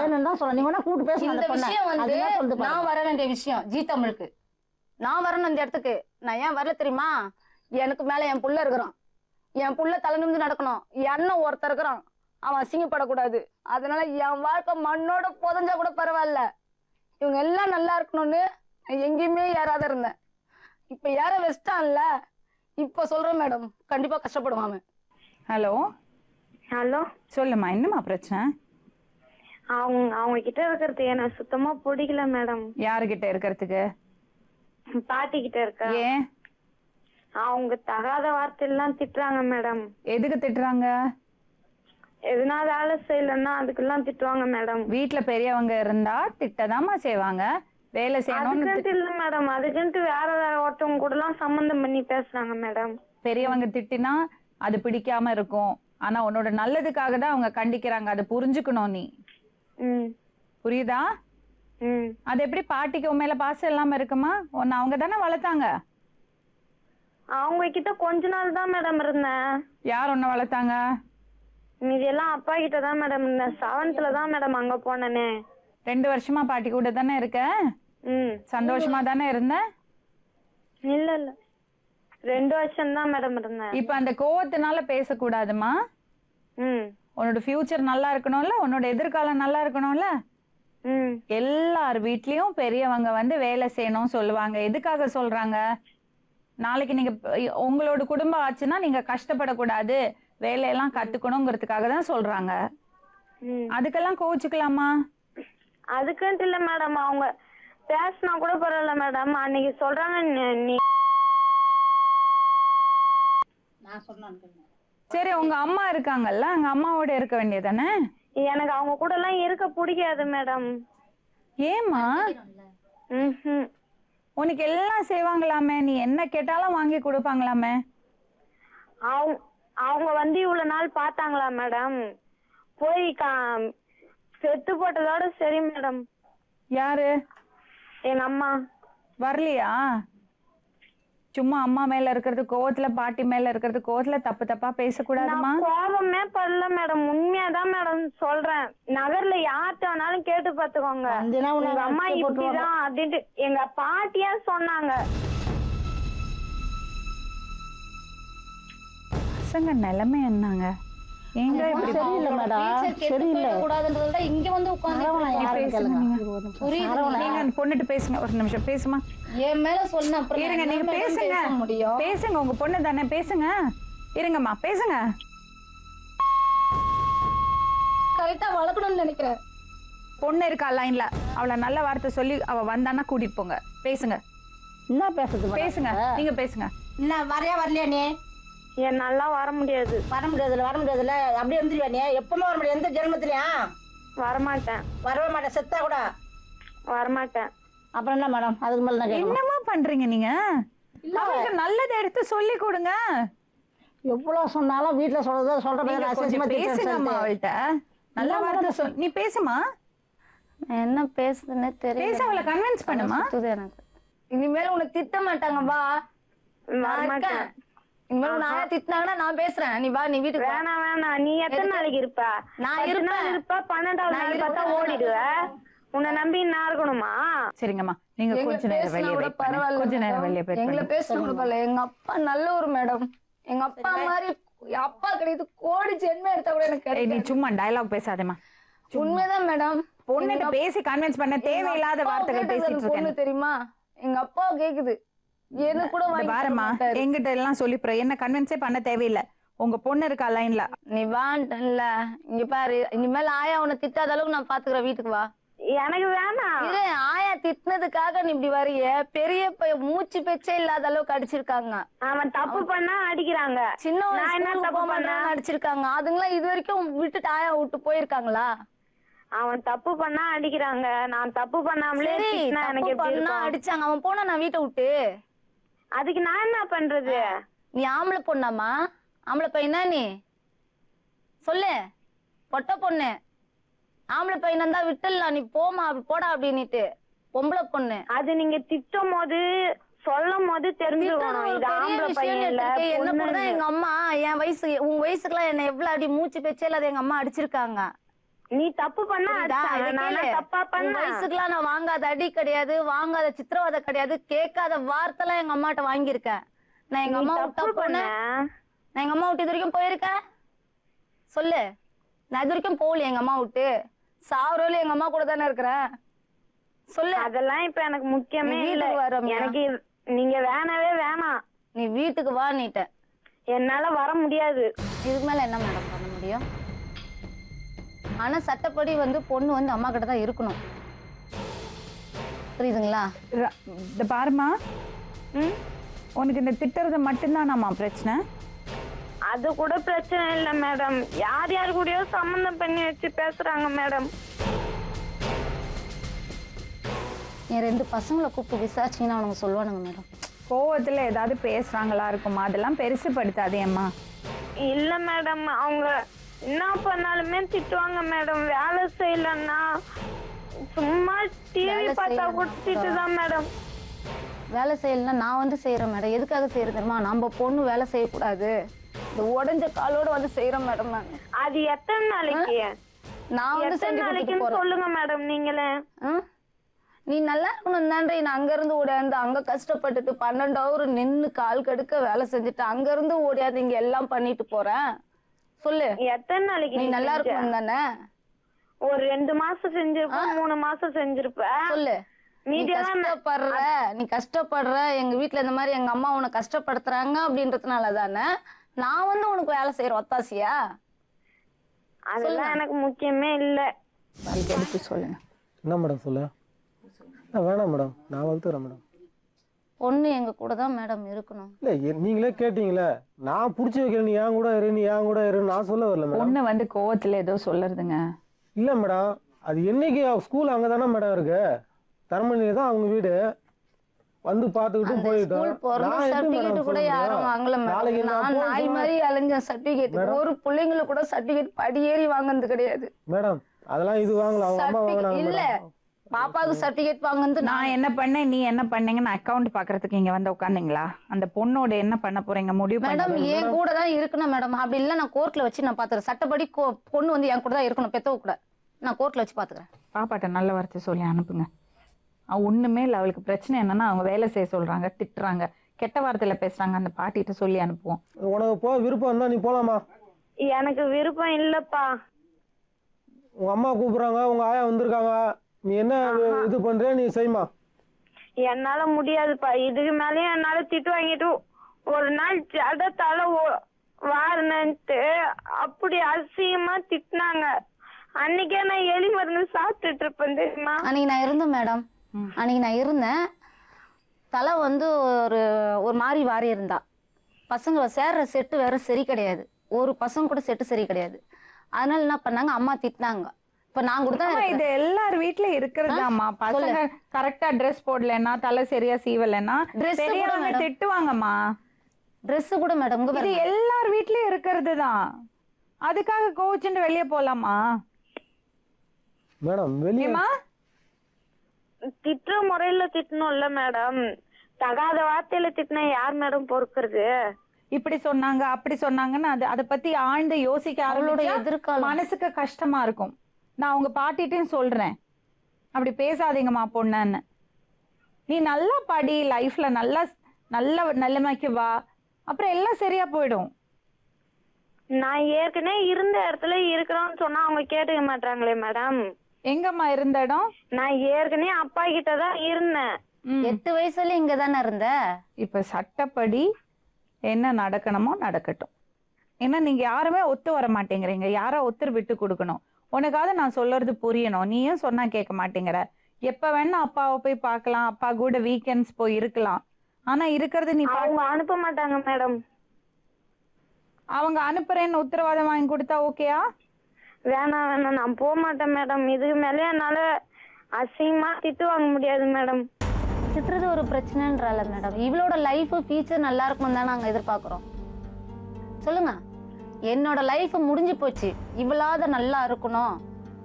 [SPEAKER 8] இந்த விஷயம் வந்து நான் வர வேண்டிய விஷயம் ஜீ தமிழுக்கு, நான் வரணும் இந்த இடத்துக்கு. நான் ஏன் வரல தெரியுமா, எனக்கு மேல என் புள்ள இருக்கிறான், என் புள்ள தலை நிமிந்து நடக்கணும், என் அண்ணன் ஒருத்தர் இருக்கிறான், அவன் அசிங்கப்படக்கூடாது. அதனால என் வாழ்க்கை மண்ணோட புதஞ்சா கூட பரவாயில்ல, இவங்க எல்லாம் நல்லா இருக்கணும்னு நான் எங்கேயுமே ஏறாத இருந்தேன். இப்ப ஏற வச்சிட்டான்ல, இப்ப சொல்றேன் மேடம், கண்டிப்பா கஷ்டப்படுவான் அவன்.
[SPEAKER 4] ஹலோ
[SPEAKER 9] ஹலோ,
[SPEAKER 4] சொல்லுமா, என்னம்மா பிரச்சனை?
[SPEAKER 9] அவங்க கிட்ட இருக்கிறது எனக்கு சுத்தமா பிடிக்கல மேடம்.
[SPEAKER 4] யாருகிட்ட இருக்கிறதுக்கு?
[SPEAKER 9] பாட்டி கிட்ட இருக்க.
[SPEAKER 4] ஏன்?
[SPEAKER 9] அவங்க தகாத வார்த்தையெல்லாம் திட்டுறாங்க மேடம்.
[SPEAKER 4] எதுக்கு திட்டுறாங்க?
[SPEAKER 9] எதுனா வேலை செய்யலன்னா அதுக்கெல்லாம் திட்டுவாங்க மேடம்.
[SPEAKER 4] வீட்டுல பெரியவங்க இருந்தா திட்டதாம்மா செய்வாங்க. வேலை செய்யணும்னு
[SPEAKER 9] அதுக்குன்ட்டு இல்ல மேடம், அதுக்குன்ட்டு வேற ஒருத்தவங்க கூட எல்லாம் சம்பந்தம் பண்ணி பேசுறாங்க மேடம்.
[SPEAKER 4] பெரியவங்க திட்டினா அது பிடிக்காம இருக்கும். ஆனா உன்னோட நல்லதுக்காக தான் அவங்க கண்டிக்கிறாங்க. அதை புரிஞ்சுக்கணும் நீ. புரியுதா? அது எப்படி பாட்டிக்கு உன் மேல பாசம் இல்லாம இருக்குமா? உன்னை அவங்க தானே வளர்த்தாங்க.
[SPEAKER 9] அவங்க கிட்ட கொஞ்ச நாள் தான் மேடம் இருந்தேன்.
[SPEAKER 4] யார் உன்னை வளர்த்தாங்க?
[SPEAKER 9] இதெல்லாம் அப்பா கிட்ட தான் மேடம் இருந்தேன். 7th தான் மேடம் அங்க போனேனே.
[SPEAKER 4] 2 வருஷமா பாட்டி கூட தானே இருக்க? சந்தோஷமா தானே இருந்த?
[SPEAKER 9] இல்ல இல்ல, 2 வருஷம் தான் மேடம் இருந்தேன்.
[SPEAKER 4] இப்ப அந்த கோவத்தினால பேசக்கூடாதுமா. உன்னோட ஃபியூச்சர் நல்லா இருக்கணும்ல, உன்னோட எதிர்காலம் நல்லா இருக்கணும்ல. எல்லார் வீட்லயும் பெரியவங்க வந்து வேலை செய்யணும் சொல்லுவாங்க. எதுக்காக சொல்றாங்க? நாளைக்கு நீங்க உங்களோட குடும்பம் ஆச்சுன்னா நீங்க கஷ்டப்படக்கூடாது, வேலையெல்லாம் கத்துக்கணுங்கிறதுக்காக தான் சொல்றாங்க. அதுக்கெல்லாம் கோவிச்சுக்கலாமா?
[SPEAKER 9] அதுக்குன்ட்டு இல்ல மேடம், அவங்க பேசினா கூட பரவாயில்ல மேடம். அன்னைக்கு சொல்றாங்க நீ
[SPEAKER 4] சரி, உங்க அம்மா இருக்காங்கல்ல, அங்க அம்மாவோட இருக்க வேண்டியதானே?
[SPEAKER 9] எனக்கு அவங்க கூட எல்லாம் இருக்க பிடிக்காது மேடம்.
[SPEAKER 4] ஏமா? உனக்கு எல்லாம் செய்வாங்களாமே, நீ என்ன கேட்டாலும் வாங்கி கொடுப்பாங்களாமே.
[SPEAKER 9] அவங்க வந்து இவ்வளவு நாள் பார்த்தாங்களா மேடம்? போய் செத்து போட்டதோட சரி மேடம்.
[SPEAKER 4] யாரு?
[SPEAKER 9] எங்க அம்மா.
[SPEAKER 4] வரலையா? சும்மா அம்மா மேல இருக்கிறது கோவத்துல, பாட்டி மேல இருக்கிறது கோவத்துல தப்பு தப்பா பேசக்கூடாதுமா.
[SPEAKER 9] கோபமே படல மேடம், உண்மையாதான் மேடம் சொல்றேன். நகர்ல யார்கிட்ட வேணாலும் கேட்டு பாத்துக்கோங்க, உங்க அம்மா இப்படிதான் அப்படின்ட்டு எங்க பாட்டியா சொன்னாங்க.
[SPEAKER 4] பசங்க நிலைமை என்னங்க? எங்க இப்படி
[SPEAKER 5] சரியில்லை மேடம், சரியில்லை.
[SPEAKER 8] கூடாதுன்றத இங்க வந்து
[SPEAKER 4] நீங்க பொண்ணுட்டு பேசுங்க. ஒரு நிமிஷம் பேசுமா.
[SPEAKER 8] என் மேல சொன்ன அப்புறம்
[SPEAKER 4] இருங்க, நீங்க பேசுங்க.
[SPEAKER 8] முடியும்.
[SPEAKER 4] பேசுங்க, உங்க பொண்ணு தானே, பேசுங்க. இருங்கம்மா, பேசுங்க.
[SPEAKER 8] கரெக்டா வளர்க்கணும்னு நினைக்கிறேன்.
[SPEAKER 4] பொண்ணு இருக்கா லைன்ல, அவளை நல்ல வார்த்தை சொல்லி அவ வந்தானா கூட்டிட்டு போங்க. பேசுங்க.
[SPEAKER 5] என்ன பேசுறது?
[SPEAKER 4] பேசுங்க, நீங்க பேசுங்க.
[SPEAKER 5] என்ன வரையா வரலையா நீ?
[SPEAKER 9] என்னால வர முடியாது.
[SPEAKER 5] வர முடியாதுல்ல, வர முடியாதுல்ல. அப்படியே வந்துருவியா நீ? எப்பவுமே வர முடியாது, எந்த ஜென்மத்திலயா?
[SPEAKER 9] வரமாட்டேன்.
[SPEAKER 5] வரவே மாட்டேன், செத்தா கூட
[SPEAKER 9] வரமாட்டேன்.
[SPEAKER 5] அப்புறம் என்ன மேடம், அதுக்கு மேல நான் கேட்கணும்.
[SPEAKER 4] என்னமா பண்றீங்க நீங்க? அவளுக்கு நல்லதை எடுத்து சொல்லி கொடுங்க.
[SPEAKER 5] எவ்வளவு சொன்னாலும் வீட்டுல
[SPEAKER 4] கொஞ்சம் பேசுங்கம்மா அவள்கிட்ட. நல்ல வார்த்தை சொல். நீ பேசுமா.
[SPEAKER 8] என்ன பேசுதுன்னு தெரியல.
[SPEAKER 4] பேச அவளை கன்வின்ஸ் பண்ணுமா.
[SPEAKER 8] எனக்கு இனிமேல் உன்னை திட்ட மாட்டாங்க. வா,
[SPEAKER 9] வரமாட்டேன்.
[SPEAKER 8] இனிமேல் நான் திட்டினாங்கன்னா நான் பேசுறேன். நீ வா, நீ வீட்டுக்கு.
[SPEAKER 9] வேணாம் வேணாம், நீ எத்தனை நாளைக்கு இருப்ப?
[SPEAKER 8] நான் இருப்பேன்.
[SPEAKER 9] 12வது நாள் பார்த்தா ஓடிடுவ. உன்னை நம்பி நான் இருக்கணுமா?
[SPEAKER 4] சரிங்கம்மா, நீங்க கொஞ்ச நேரம் வெளியே போய்
[SPEAKER 8] பரவாயில்ல.
[SPEAKER 4] கொஞ்ச நேரம் வெளியே போய்
[SPEAKER 8] எங்களை பேசணும் பரவாயில்ல. எங்க அப்பா நல்ல ஒரு மேடம். எங்க அப்பா மாதிரி அப்பா கிடையாது, கோடி ஜென்மம் எடுத்தா கூட எனக்கு
[SPEAKER 4] நீ
[SPEAKER 8] கிடையாது.
[SPEAKER 4] சும்மா டயலாக் பேசாதேமா.
[SPEAKER 8] உண்மைதான் மேடம்.
[SPEAKER 4] பொண்ணுகிட்ட பேசி கன்வின்ஸ் பண்ண தேவையில்லாத வார்த்தைகள் பேசிட்டு
[SPEAKER 8] பொண்ணு
[SPEAKER 4] இருக்கேன்.
[SPEAKER 8] தெரியுமா, எங்க அப்பா கேக்குது. எனக்கு கூட
[SPEAKER 4] பாருமா, எங்கிட்ட எல்லாம் சொல்லிப்புற, என்ன கன்வின்ஸே பண்ண தேவையில்லை. உங்க பொண்ணு இருக்கா லைன்ல.
[SPEAKER 8] நீ வான்ல இங்க பாரு. இனிமேல் ஆயா உன்னை திட்டாத அளவுக்கு நான் பாத்துக்கிறேன். வீட்டுக்கு வா.
[SPEAKER 9] எனக்கு வேணாம்.
[SPEAKER 8] இரு, ஆயா திட்டினதுக்காக நீ இப்படி வரிய. பெரிய மூச்சு பேச்சே இல்லாத அளவுக்கு அடிச்சிருக்காங்க.
[SPEAKER 9] அவன் தப்பு பண்ணா அடிக்கிறாங்க.
[SPEAKER 8] சின்ன
[SPEAKER 9] என்ன தப்பு பண்ண
[SPEAKER 8] அடிச்சிருக்காங்க. அதுங்களாம் இது வரைக்கும் விட்டுட்டு ஆயா விட்டு போயிருக்காங்களா?
[SPEAKER 9] அவன் தப்பு பண்ணா அடிக்கிறாங்க. நான் தப்பு பண்ணாமலே எனக்கு
[SPEAKER 8] அடிச்சாங்க. அவன் போனா நான் வீட்டை விட்டு.
[SPEAKER 9] அதுக்கு நான் என்ன பண்றது?
[SPEAKER 8] நீ ஆம்பளை பொண்ணாமா? ஆம்பளை பையனா நீ? சொல்லு. பொட்ட பொண்ணு. ஆம்பளை பையனா இருந்தா விட்டுடலாம். நீ போமா, போடா அப்படின்னுட்டு. பொம்பளை பொண்ணு.
[SPEAKER 9] அது நீங்க திட்டும் போது சொல்லும் போது தெரிஞ்சுக்கணும். இது ஆம்பளை பையன் இல்ல.
[SPEAKER 8] என்ன பண்ணதான் எங்க அம்மா என் வயசு உன் வயசுக்குலாம் என்ன எவ்வளவு அடி மூச்சு பேச்சே இல்லாத எங்க அம்மா அடிச்சிருக்காங்க.
[SPEAKER 9] நீ தப்பு பண்ணா தப்பா பண்ண.
[SPEAKER 8] வயசுக்குலாம் நான் வாங்காத அடி கிடையாது, வாங்காத சித்திரவதை கிடையாது, கேட்காத வார்த்தை எல்லாம் எங்க அம்மாட்ட வாங்கியிருக்கேன். நான் எங்க அம்மா விட்டா போனேன். நான் எங்க அம்மா விட்டு இது வரைக்கும் போயிருக்கேன். சொல்லு. நான் இது வரைக்கும் போகல எங்க அம்மா விட்டு. சாவரோல எங்க அம்மா கூட தானே இருக்கிறேன். சொல்லு.
[SPEAKER 9] அதெல்லாம் இப்ப எனக்கு முக்கியமே
[SPEAKER 8] நீ
[SPEAKER 9] இல்ல.
[SPEAKER 8] வீட்டுக்கு வா ரம்யா.
[SPEAKER 9] எனக்கு நீங்க வேணவே வேணாம்.
[SPEAKER 8] நீ வீட்டுக்கு வா நீட்ட.
[SPEAKER 9] என்னால வர முடியாது.
[SPEAKER 8] இதுக்கு மேல என்ன மேடம் பண்ண முடியும்? ஆனா சட்டப்படி வந்து பொண்ணு வந்து அம்மா கிட்ட தான் இருக்கணும். புரியுதுங்களா?
[SPEAKER 4] இந்த பாருமா, உனக்கு இந்த திட்டுறது மட்டும்தானாம்மா பிரச்சனை?
[SPEAKER 9] அது கூட பிரச்சனை இல்ல மேடம். யார் யார் கூடயோ சம்பந்தம் பண்ணி வச்சு பேசுறாங்க மேடம்.
[SPEAKER 8] என் 2 பசங்களை கூப்பிட்டு விசாரிச்சிங்கன்னா அவனுங்க சொல்லுவானுங்க மேடம்.
[SPEAKER 4] கோவத்துல ஏதாவது பேசுறாங்களா இருக்குமா? அதெல்லாம் பெருசுப்படுத்தாதேம்மா.
[SPEAKER 9] இல்ல மேடம், அவங்க என்ன பண்ணாலுமே திட்டுவாங்க மேடம். வேலை செய்யலன்னா சும்மா டிவி பார்த்தா கூட திட்டுதான் மேடம்.
[SPEAKER 8] வேலை செய்யலன்னா நான் வந்து செய்யறேன் மேடம். எதுக்காக செய்யறது தெரியுமா? நம்ம பொண்ணு வேலை செய்யக்கூடாது. இந்த உடஞ்ச காலோட வந்து செய்யறேன் மேடம். நான்
[SPEAKER 9] அது எத்தனை நாளைக்கு?
[SPEAKER 8] நான் வந்து செஞ்சு கொடுத்துட்டு போறேன்.
[SPEAKER 9] சொல்லுங்க மேடம் நீங்களே.
[SPEAKER 8] நீ நல்லா இருக்கணும் தான்றே. நான் அங்க இருந்து ஓடியாந்து அங்க கஷ்டப்பட்டுட்டு 12 hour நின்னு கால் கடுக்க வேலை செஞ்சுட்டு அங்க இருந்து ஓடியாந்து இங்க எல்லாம் பண்ணிட்டு போறேன். சொல்லு.
[SPEAKER 9] எத்தனை நாளைக்கு
[SPEAKER 8] நீ நல்லா இருக்கணும் தானே?
[SPEAKER 9] ஒரு 2 மாசம் செஞ்சிருப்ப, 3 மாசம் செஞ்சிருப்ப.
[SPEAKER 8] சொல்லு. நீ கஷ்டப்படுற எங்க வீட்டுல இந்த மாதிரி எங்க அம்மா உன்னை கஷ்டப்படுத்துறாங்க அப்படின்றதுனால தானே நான் வந்து உனக்கு வேலை செய்யற ஒத்தாசியா?
[SPEAKER 9] அதெல்லாம் எனக்கு முக்கியமே இல்ல.
[SPEAKER 4] எடுத்து சொல்லுங்க.
[SPEAKER 6] என்ன மேடம் சொல்ல? வேணாம் மேடம், நான் வளர்த்துறேன் மேடம்.
[SPEAKER 8] பொண்ணு எங்க கூட தான் மேடம் இருக்கணும்.
[SPEAKER 6] இல்ல நீங்களே கேட்டீங்களே, நான் புடிச்சு வைக்கிறேன், நீ ஏன் கூட இரு, நீ ஏன் கூட இரு, நான் சொல்ல வரல மேடம்.
[SPEAKER 4] பொண்ணு வந்து கோவத்துல ஏதோ சொல்லுறதுங்க.
[SPEAKER 6] இல்ல மேடம், அது என்னைக்கு ஸ்கூல் அங்கதானே மேடம் இருக்கு. தரமணியில தான் அவங்க வீடு. வந்து பாத்துக்கிட்டு போயிட்டோம்.
[SPEAKER 8] கூட யாரும் வாங்கல மேடம். நான் நாய் மாதிரி அலைஞ்ச சர்டிபிகேட். ஒரு பிள்ளைங்கள கூட சர்டிபிகேட் படியேறி வாங்குறது கிடையாது
[SPEAKER 6] மேடம். அதெல்லாம் இது வாங்கல, அவங்க அம்மா வாங்கினாங்க.
[SPEAKER 8] இல்ல பாப்பாவுக்கு சர்டிபிகேட் வாங்குறது
[SPEAKER 4] நான் என்ன பண்ணேன், நீ என்ன பண்ணீங்கன்னு அக்கவுண்ட் பாக்குறதுக்கு இங்க வந்து உட்காந்தீங்களா? அந்த பொண்ணோட என்ன பண்ண போறீங்க முடிவு
[SPEAKER 8] மேடம்? என் கூட தான் இருக்கணும் மேடம். அப்படி இல்ல நான் கோர்ட்ல வச்சு நான் பாத்துறேன். சட்டப்படி பொண்ணு வந்து என் கூட தான் இருக்கணும். பெத்தவ கூட நான் கோர்ட்ல வச்சு பாத்துக்கிறேன்.
[SPEAKER 4] பாப்பாட்ட நல்ல வார்த்தை சொல்லி அனுப்புங்க. ஒண்ணுமே இல்லை. அவளுக்கு பிரச்சனை என்னன்னா அவங்க வேலை செய்ய சொல்றாங்க, திட்டுறாங்க, கெட்ட வார்த்தையில பேசுறாங்க. அந்த பாட்டிட்ட சொல்லி அனுப்புவோம்.
[SPEAKER 6] உனக்கு போ விருப்பம் இருந்தா நீ போலாமா?
[SPEAKER 9] எனக்கு விருப்பம் இல்லப்பா.
[SPEAKER 6] உங்க அம்மா கூப்பிடுறாங்க, உங்க ஆயா வந்திருக்காங்க, நீ என்ன இது பண்ற நீ செய்யுமா.
[SPEAKER 9] என்னால முடியாதுப்பா. இதுக்கு மேலயும் என்னால திட்டு வாங்கிட்டு ஒரு நாள் ஜடத்தால வாருனன்ட்டு அப்படி அசிங்கமா திட்டினாங்க. அன்னைக்கே நான் எலி மருந்து சாப்பிட்டுட்டு இருப்பேன் தெரியுமா?
[SPEAKER 8] அன்னைக்கு நான் இருந்தேன் மேடம். அன்னைக்கு நான் இருந்தேன். தலை வந்து ஒரு மாதிரி வாரி இருந்தா. பசங்க சேர்ற செட்டு வேற சரி கிடையாது. ஒரு பசங்க கூட செட்டு சரி கிடையாது. அதனால என்ன பண்ணாங்க, அம்மா திட்டினாங்க. இப்ப நான் கூட தான்
[SPEAKER 4] இது எல்லார் வீட்ல இருக்கிறதாம்மா. பசங்க கரெக்டா ட்ரெஸ் போடலன்னா, தலை சரியா சீவலன்னா பெரியவங்க திட்டுவாங்கம்மா.
[SPEAKER 8] ட்ரெஸ் கூட மேடம்
[SPEAKER 4] இது எல்லார் வீட்லயும் இருக்கிறது தான். அதுக்காக கோவிச்சுட்டு வெளியே போலாமா
[SPEAKER 6] மேடம்? வெளியேமா
[SPEAKER 9] திட்டுற முறையில திட்டணும்ல மேடம். தகாத வார்த்தையில திட்டினா யார் மேடம் பொறுக்கிறது?
[SPEAKER 4] இப்படி சொன்னாங்க அப்படி சொன்னாங்கன்னு அதை பத்தி ஆழ்ந்து யோசிக்க ஆரம்பிச்சா மனசுக்கு கஷ்டமா இருக்கும். நான் உங்க பாட்டிட்டையும் சொல்றேன், அப்படி பேசாதீங்கம்மா பொண்ணுன்னு. நீ நல்லா படி, லைஃப்ல நல்ல நிலைமைக்கு வா, அப்புறம் எல்லாம் சரியா போயிடும்.
[SPEAKER 9] நான் ஏற்கனவே இருந்த இடத்துல இருக்கிறோம்னு சொன்னா அவங்க கேட்டுக்க மாட்டாங்களே மேடம்.
[SPEAKER 4] எங்கம்மா இருந்த இடம்?
[SPEAKER 9] நான் ஏற்கனவே அப்பா கிட்டதான் இருந்தேன்.
[SPEAKER 8] 8 வயசுல இங்க தானே இருந்த.
[SPEAKER 4] இப்ப சட்டப்படி என்ன நடக்கணுமோ நடக்கட்டும். ஏன்னா நீங்க யாருமே ஒத்து வர மாட்டேங்கிறீங்க. யாரோ ஒருத்தர் விட்டு கொடுக்கணும். உனக்காவது நான் சொல்றது புரியணும். நீயும் சொன்னா கேட்க மாட்டேங்கிற. எப்ப வேணா அப்பாவை போய் பார்க்கலாம், அப்பா கூட வீக்கெண்ட்ஸ் போய் இருக்கலாம். ஆனா இருக்கிறது நீ
[SPEAKER 9] அவங்க அனுப்ப மாட்டாங்க மேடம்.
[SPEAKER 4] அவங்க அனுப்புறேன்னு உத்தரவாதம் வாங்கி கொடுத்தா ஓகேயா?
[SPEAKER 9] வேணாம் நான் போக மாட்டேன் மேடம். இதுக்கு மேலே என்னால அசிங்கமா திட்டு வாங்க முடியாது மேடம்.
[SPEAKER 8] திட்டுறது ஒரு பிரச்சனைன்றால மேடம். இவளோட லைஃப் ஃபியூச்சர் நல்லா இருக்கணும் தான் நாங்க எதிர்பார்க்கிறோம். சொல்லுங்க. என்னோட லைஃப் முடிஞ்சு போச்சு. இவளாத நல்லா இருக்கணும்,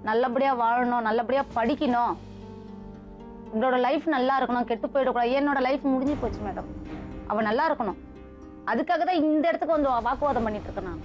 [SPEAKER 8] நல்லபடியா வாழணும், நல்லபடியா படிக்கணும், இவளோட லைஃப் நல்லா இருக்கணும், கெட்டு போயிடக்கூடாது. என்னோட லைஃப் முடிஞ்சு போச்சு மேடம். அவ நல்லா இருக்கணும். அதுக்காக தான் இந்த இடத்துக்கு வந்து வாக்குவாதம் பண்ணிட்டு இருக்கேன் நான்.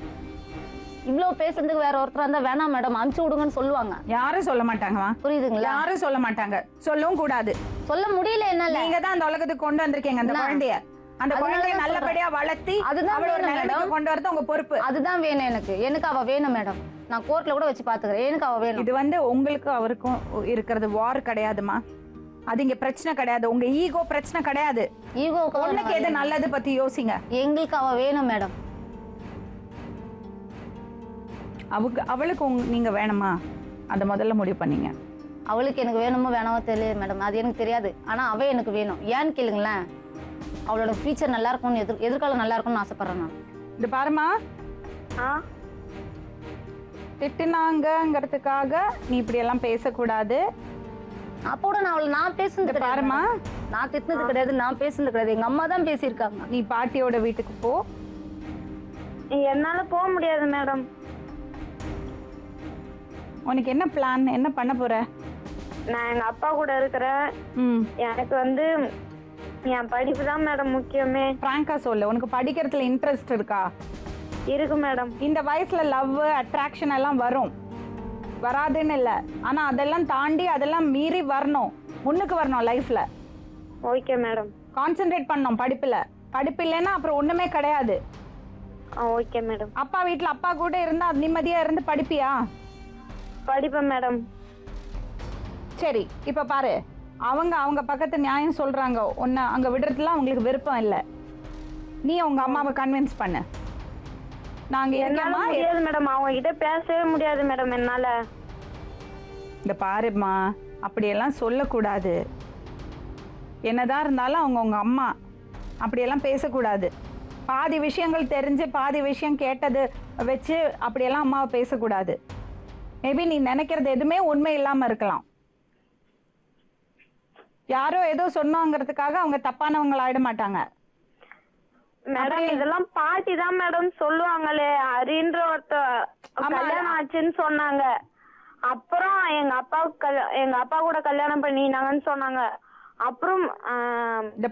[SPEAKER 8] இவ்வளவு பேசுறதுக்கு வேற ஒருத்தர் இருந்தா வேணாம் மேடம் அனுப்பிச்சு விடுங்கன்னு சொல்லுவாங்க.
[SPEAKER 4] யாரும் சொல்ல மாட்டாங்கம்மா.
[SPEAKER 8] புரியுதுங்களா?
[SPEAKER 4] யாரும் சொல்ல மாட்டாங்க. சொல்லவும் கூடாது.
[SPEAKER 8] சொல்ல முடியல. என்ன
[SPEAKER 4] நீங்க தான் அந்த உலகத்துக்கு கொண்டு வந்திருக்கீங்க அந்த குழந்தைய. அந்த
[SPEAKER 8] அதனால
[SPEAKER 4] குழந்தைய
[SPEAKER 8] தான்
[SPEAKER 4] நல்லபடியா வளர்த்தி
[SPEAKER 8] அதுதான்
[SPEAKER 4] அவளை ஒரு
[SPEAKER 8] வேணும்
[SPEAKER 4] நிலைமைக்கு
[SPEAKER 8] மேடம்.
[SPEAKER 4] கொண்டு வரது உங்க பொறுப்பு.
[SPEAKER 8] அதுதான் வேணும் எனக்கு அவ வேணும் மேடம். நான் கோர்ட்ல கூட வச்சு பாத்துக்கிறேன். எனக்கு அவ வேணும்.
[SPEAKER 4] இது வந்து உங்களுக்கு அவருக்கும் இருக்கிறது வார் கிடையாதுமா. அது இங்க பிரச்சனை கிடையாது. உங்க ஈகோ பிரச்சனை கிடையாது.
[SPEAKER 8] ஈகோ
[SPEAKER 4] பொண்ணுக்கு எது நல்லது பத்தி யோசிங்க.
[SPEAKER 8] எங்களுக்கு அவ வேணும் மேடம்.
[SPEAKER 4] அவளுக்கு நீங்க வேணுமா? அத முதல்ல முடிவு பண்ணீங்க.
[SPEAKER 8] அவளுக்கு எனக்கு வேணுமோ வேணாமோ தெரியல மேடம். அது எனக்கு தெரியாது. ஆனா அவ எனக்கு வேணும். ஏன்னு கேளுங்களேன், அவளோட ஃபியூச்சர் நல்லா இருக்கும்னு எதிர்காலம் நல்லா இருக்கும்னு ஆசைப்படுறேன் நான்.
[SPEAKER 4] இது பாருமா, திட்டுனாங்கிறதுக்காக நீ இப்படி எல்லாம் பேசக்கூடாது.
[SPEAKER 8] அப்போட நான் பேசுனது
[SPEAKER 4] பாருமா,
[SPEAKER 8] நான் திட்டினது கிடையாது, நான் பேசுனது கிடையாது. எங்க அம்மா தான் பேசியிருக்காங்க.
[SPEAKER 4] நீ பாட்டியோட வீட்டுக்கு போ.
[SPEAKER 9] என்னால போக முடியாது மேடம்.
[SPEAKER 4] உனக்கு என்ன பிளான்? என்ன பண்ண போற?
[SPEAKER 9] நான் எங்க அப்பா கூட இருக்கிறேன். எனக்கு வந்து என் படிப்பு தான் மேடம் முக்கியமே.
[SPEAKER 4] பிராங்கா சொல்லு, உனக்கு படிக்கிறதுல இன்ட்ரெஸ்ட் இருக்கா?
[SPEAKER 9] இருக்கு மேடம்.
[SPEAKER 4] இந்த வயசுல லவ் அட்ராக்ஷன் எல்லாம் வரும், வராதுன்னு இல்லை. ஆனா அதெல்லாம் தாண்டி அதெல்லாம் மீறி வரணும், முன்னுக்கு வரணும் லைஃப்ல.
[SPEAKER 9] Okay madam.
[SPEAKER 4] கான்சென்ட்ரேட் பண்ணணும் படிப்புல. படிப்பு இல்லைன்னா அப்புறம் ஒண்ணுமே கிடையாது.
[SPEAKER 9] Okay madam.
[SPEAKER 4] அப்பா வீட்டுல அப்பா கூட இருந்தா நிம்மதியா இருந்து படிப்பியா?
[SPEAKER 9] படிப்பேன் மேடம்.
[SPEAKER 4] சரி, இப்ப பாரு, அவங்க பக்கத்து நியாயம் சொல்றாங்க, உன்னை அங்க விடுறதுலாம் அவங்களுக்கு விருப்பம் இல்லை. நீ உங்க அம்மாவை கன்வின்ஸ் பண்ணு. நாங்க
[SPEAKER 9] என்னால முடியாது மேடம். அவங்க கிட்ட பேசவே முடியாது மேடம் என்னால.
[SPEAKER 4] இந்த பாருமா, அப்படியெல்லாம் சொல்லக்கூடாது. என்னதான் இருந்தாலும் அவங்க உங்க அம்மா, அப்படியெல்லாம் பேசக்கூடாது. பாதி விஷயங்கள் தெரிஞ்சு பாதி விஷயம் கேட்டது வச்சு அப்படியெல்லாம் அம்மாவை பேசக்கூடாது. மேபி நீ நினைக்கிறது எதுவுமே உண்மை இல்லாம இருக்கலாம். யாரோ ஏதோ சொன்னாங்கிறதுக்காக அவங்க தப்பானவங்க ஆயிட மாட்டாங்க
[SPEAKER 9] மேடம். இதெல்லாம் பாட்டி தான் மேடம் சொல்லுவாங்களே. ஹரின்ற கல்யாணம் ஆச்சுன்னு சொன்னாங்க. அப்புறம் எங்க அப்பா கூட கல்யாணம் பண்ணினாங்கன்னு சொன்னாங்க. அப்புறம்
[SPEAKER 4] இந்த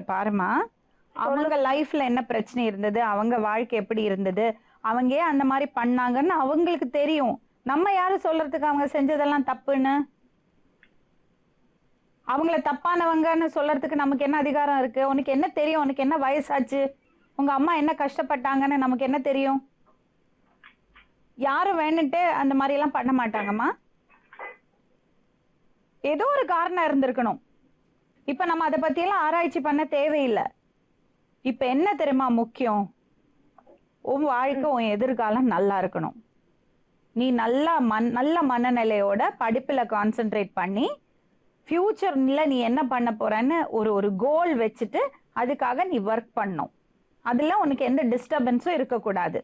[SPEAKER 4] பாருமா, அவங்க லைஃப்ல என்ன பிரச்சனை இருந்தது, அவங்க வாழ்க்கை எப்படி இருந்தது, அவங்க ஏன் அந்த மாதிரி பண்ணாங்கன்னு அவங்களுக்கு தெரியும். நம்ம யாரு சொல்றதுக்கு அவங்க செஞ்சதெல்லாம் தப்புன்னு? அவங்கள தப்பானவங்கன்னு சொல்றதுக்கு நமக்கு என்ன அதிகாரம் இருக்கு? உனக்கு என்ன தெரியும்? உனக்கு என்ன வயசாச்சு? உங்க அம்மா என்ன கஷ்டப்பட்டாங்கன்னு நமக்கு என்ன தெரியும்? யாரும் வேணுன்ட்டு அந்த மாதிரி எல்லாம் பண்ண மாட்டாங்கம்மா. ஏதோ ஒரு காரணம் இருந்திருக்கணும். இப்ப நம்ம அதை பத்தி எல்லாம் ஆராய்ச்சி பண்ண தேவையில்லை. இப்ப என்ன தெரியுமா முக்கியம்? உன் வாழ்க்கை, உன் எதிர்காலம் நல்லா இருக்கணும். நீ நல்ல மனநிலையோட படிப்புல கான்சென்ட்ரேட் பண்ணி ஃபியூச்சர்ல நீ என்ன பண்ண போறன்னு ஒரு கோல் வச்சுட்டு அதுக்காக நீ ஒர்க் பண்ணும். அதுல உனக்கு எந்த டிஸ்டர்பன்ஸும் இருக்கக்கூடாது.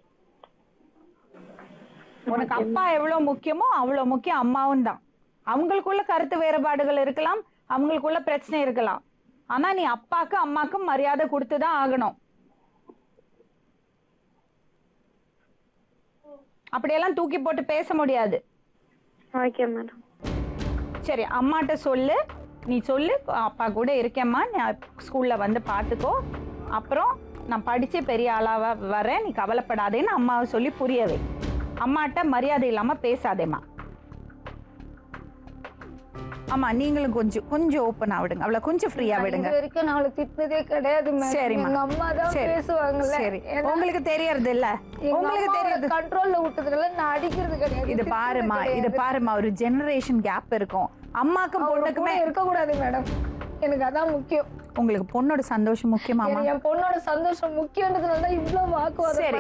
[SPEAKER 4] உனக்கு அப்பா எவ்வளவு முக்கியமோ அவ்வளவு முக்கியம் அம்மாவும் தான். அவங்களுக்குள்ள கருத்து வேறுபாடுகள் இருக்கலாம், அவங்களுக்குள்ள பிரச்சனை இருக்கலாம். ஆனா நீ அப்பாக்கு அம்மாக்கும் மரியாதை கொடுத்துதான் ஆகணும். அப்படியெல்லாம் தூக்கி போட்டு பேச முடியாது.
[SPEAKER 9] Okay madam.
[SPEAKER 4] சரி, அம்மாட்ட சொல்லு. நீ சொல்லு, அப்பா கூட இருக்கேம்மா, நான் ஸ்கூல்ல வந்து பார்த்துக்கோ, அப்புறம் நான் படிச்சு பெரிய ஆளாவா வரேன், நீ கவலைப்படாதேன்னு அம்மாவை சொல்லி புரியவே. அம்மாட்ட மரியாதை இல்லாம பேசாதேம்மா. ஆமா, நீங்களும் கொஞ்சம் ஓப்பனா விடுங்க, அவளை கொஞ்சம் ஃப்ரீயா விடுங்க.
[SPEAKER 8] இது வரைக்கும் நான் அவளை திட்டினதே கிடையாது மேடம்.
[SPEAKER 4] சரிம்மா.
[SPEAKER 8] எங்க அம்மா தான் பேசுவாங்கல்ல.
[SPEAKER 4] சரி, உங்களுக்கு தெரியறது இல்ல, உங்களுக்கு தெரியாது.
[SPEAKER 8] கண்ட்ரோல்ல விட்டதுல நான் அடிக்கிறது கிடையாது.
[SPEAKER 4] இது பாருமா, ஒரு ஜெனரேஷன் கேப் இருக்கும். அம்மாக்கும் பொண்ணுக்குமே
[SPEAKER 8] இருக்க கூடாது மேடம். எனக்கு அதான் முக்கியம்.
[SPEAKER 4] உங்களுக்கு பொண்ணோட சந்தோஷம் முக்கியமாமா?
[SPEAKER 8] என் பொண்ணோட சந்தோஷம் முக்கியன்றதுனால தான் இவ்வளவு வாக்குவாதம்.
[SPEAKER 4] சரி,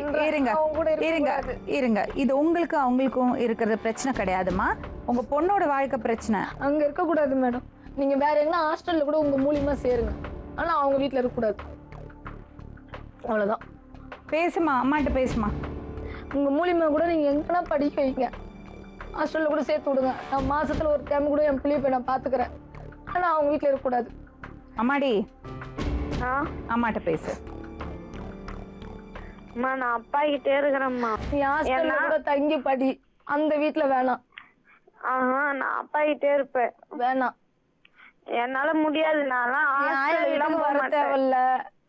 [SPEAKER 4] இருங்க. இது உங்களுக்கு அவங்களுக்கும் இருக்கிற பிரச்சனை கிடையாதுமா, உங்க பொண்ணோட வாழ்க்கை பிரச்சனை.
[SPEAKER 8] அங்க இருக்க கூடாது மேடம். நீங்க வேற எங்கன்னா ஹாஸ்டல்ல கூட உங்க மூலியமா சேருங்க, ஆனா அவங்க வீட்டுல இருக்க கூடாது. அவ்வளவுதான்.
[SPEAKER 4] பேசுமா, அம்மாட்ட பேசுமா.
[SPEAKER 8] உங்க மூலியமா கூட நீங்க எங்கன்னா படிக்க வைங்க, ஹாஸ்டல்ல கூட சேர்த்து விடுங்க. நான் மாசத்துல ஒரு டைம் கூட என் பிள்ளைய போய் நான் பாத்துக்கிறேன், ஆனா அவங்க வீட்டுல இருக்க கூடாது.
[SPEAKER 4] அம்மாடி, அம்மாட்ட பேசு.
[SPEAKER 9] நான் அப்பா கிட்டே இருக்கிறேம்மா.
[SPEAKER 8] நீ ஹாஸ்டல்ல கூட தங்கி படி, அந்த வீட்டுல வேணாம்.
[SPEAKER 9] நான் அப்பா கிட்டே இருப்பேன்.
[SPEAKER 8] வேணாம்,
[SPEAKER 9] என்னால முடியாது. நான்
[SPEAKER 8] வர தேவையில்ல.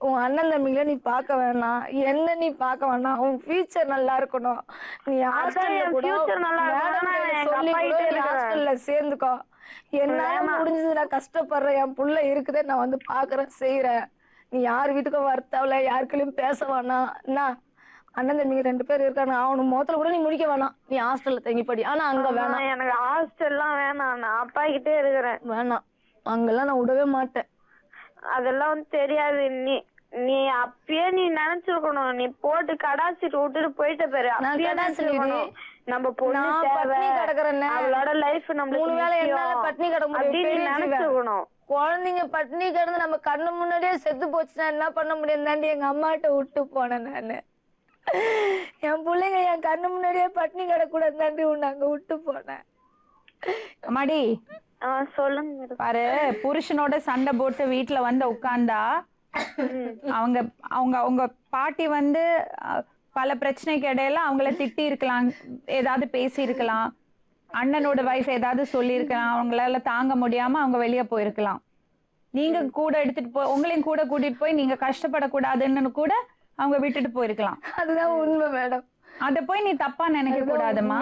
[SPEAKER 8] உன் அண்ணன் தம்பிங்கள நீ பார்க்க வேணாம், என்ன நீ பார்க்க வேணாம். உன் ஃபியூச்சர் நல்லா இருக்கணும். நீ ஹாஸ்டல்ல சேர்ந்துக்கோ. என்னால முடிஞ்சது, நான் கஷ்டப்படுறேன், என் புள்ள இருக்குதே, நான் வந்து பாக்குறேன், செய்யறேன்.
[SPEAKER 10] நீ யார் வீட்டுக்கும் வரத்தாவில, யாருக்குள்ளயும் பேச வேணாம். என்ன அண்ணன் தம்பிங்க 2 பேர் இருக்காங்க, அவனு முகத்துல கூட நீ முடிக்க வேணாம். நீ ஹாஸ்டல்ல தங்கி படி. ஆனா அங்க வேணாம்.
[SPEAKER 9] எனக்கு ஹாஸ்டல்லாம் வேணாம், நான் அப்பா கிட்டே இருக்கிறேன்.
[SPEAKER 10] வேணாம், அங்கெல்லாம் நான் விடவே மாட்டேன்.
[SPEAKER 9] அதெல்லாம் வந்து தெரியாது. நீ அப்பயே நீ நினைச்சிருக்கணும். நீ போட்டு கடாசிட்டு விட்டுட்டு போயிட்ட பேரு. நம்ம பொண்ணு
[SPEAKER 10] கிடக்குறேன்,
[SPEAKER 9] அவளோட லைஃப் நம்ம
[SPEAKER 10] 3 வேளை என்னால பட்னி கிடக்க முடியும்
[SPEAKER 9] நினைச்சிருக்கணும்.
[SPEAKER 10] குழந்தைங்க பட்னி கிடந்து நம்ம கண்ணு முன்னாடியே செத்து போச்சுன்னா என்ன பண்ண முடியும் தாண்டி எங்க அம்மாட்ட விட்டு போனேன் நானு. என் பிள்ளைங்க என் கண்ணு முன்னாடியே பட்னி கிடக்கூடாது தாண்டி உன்னை அங்க விட்டு போனேன்.
[SPEAKER 4] அம்மாடி
[SPEAKER 9] சொல்லுங்க
[SPEAKER 4] பாரு, புருஷனோட சண்டை போட்டு வீட்டுல வந்து உட்கார்ந்தா அவங்க அவங்க அவங்க பாட்டி வந்து பல பிரச்சனைக்கு இடையில அவங்கள திட்டி இருக்கலாம், ஏதாவது பேசி இருக்கலாம், அண்ணனோட வைஃப் ஏதாவது சொல்லி இருக்கலாம், அவங்களால தாங்க முடியாம அவங்க வெளியே போயிருக்கலாம். நீங்க கூட எடுத்துட்டு போய் உங்களையும் கூட கூட்டிட்டு போய் நீங்க கஷ்டப்படக்கூடாதுன்னு கூட அவங்க விட்டுட்டு போயிருக்கலாம்.
[SPEAKER 10] அதுதான் உண்மை மேடம்.
[SPEAKER 4] அத போய் நீ தப்பா நினைக்க கூடாதுமா.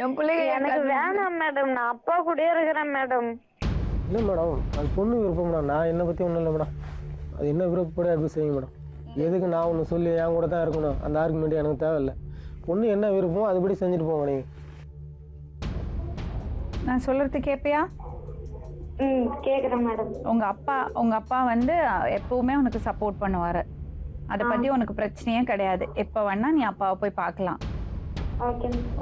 [SPEAKER 10] என் பிள்ளைங்க
[SPEAKER 9] எனக்கு வேணாம் மேடம், நான் அப்பா கூட இருக்கிறேன் மேடம்.
[SPEAKER 6] இல்லை மேடம், அது பொண்ணு விருப்பம் மேடம். நான் என்னை பற்றி ஒன்றும் இல்லை மேடம். அது என்ன விருப்பப்படி அப்படி செய்யுங்க மேடம். எதுக்கு நான் ஒன்று சொல்லி என் கூட தான் இருக்கணும், அந்த ஆர்குமெண்ட் எனக்கு தேவையில்லை. பொண்ணு என்ன விருப்பமோ அதுபடி செஞ்சுட்டு போங்க. நீங்கள்
[SPEAKER 4] நான் சொல்றது கேட்பியா?
[SPEAKER 9] கேக்குறேன் மேடம்.
[SPEAKER 4] உங்க அப்பா வந்து எப்பவுமே உனக்கு சப்போர்ட் பண்ணுவாரு. அதை பத்தி உனக்கு பிரச்சனையே கிடையாது. எப்ப வேணா நீ அப்பாவை போய் பார்க்கலாம்.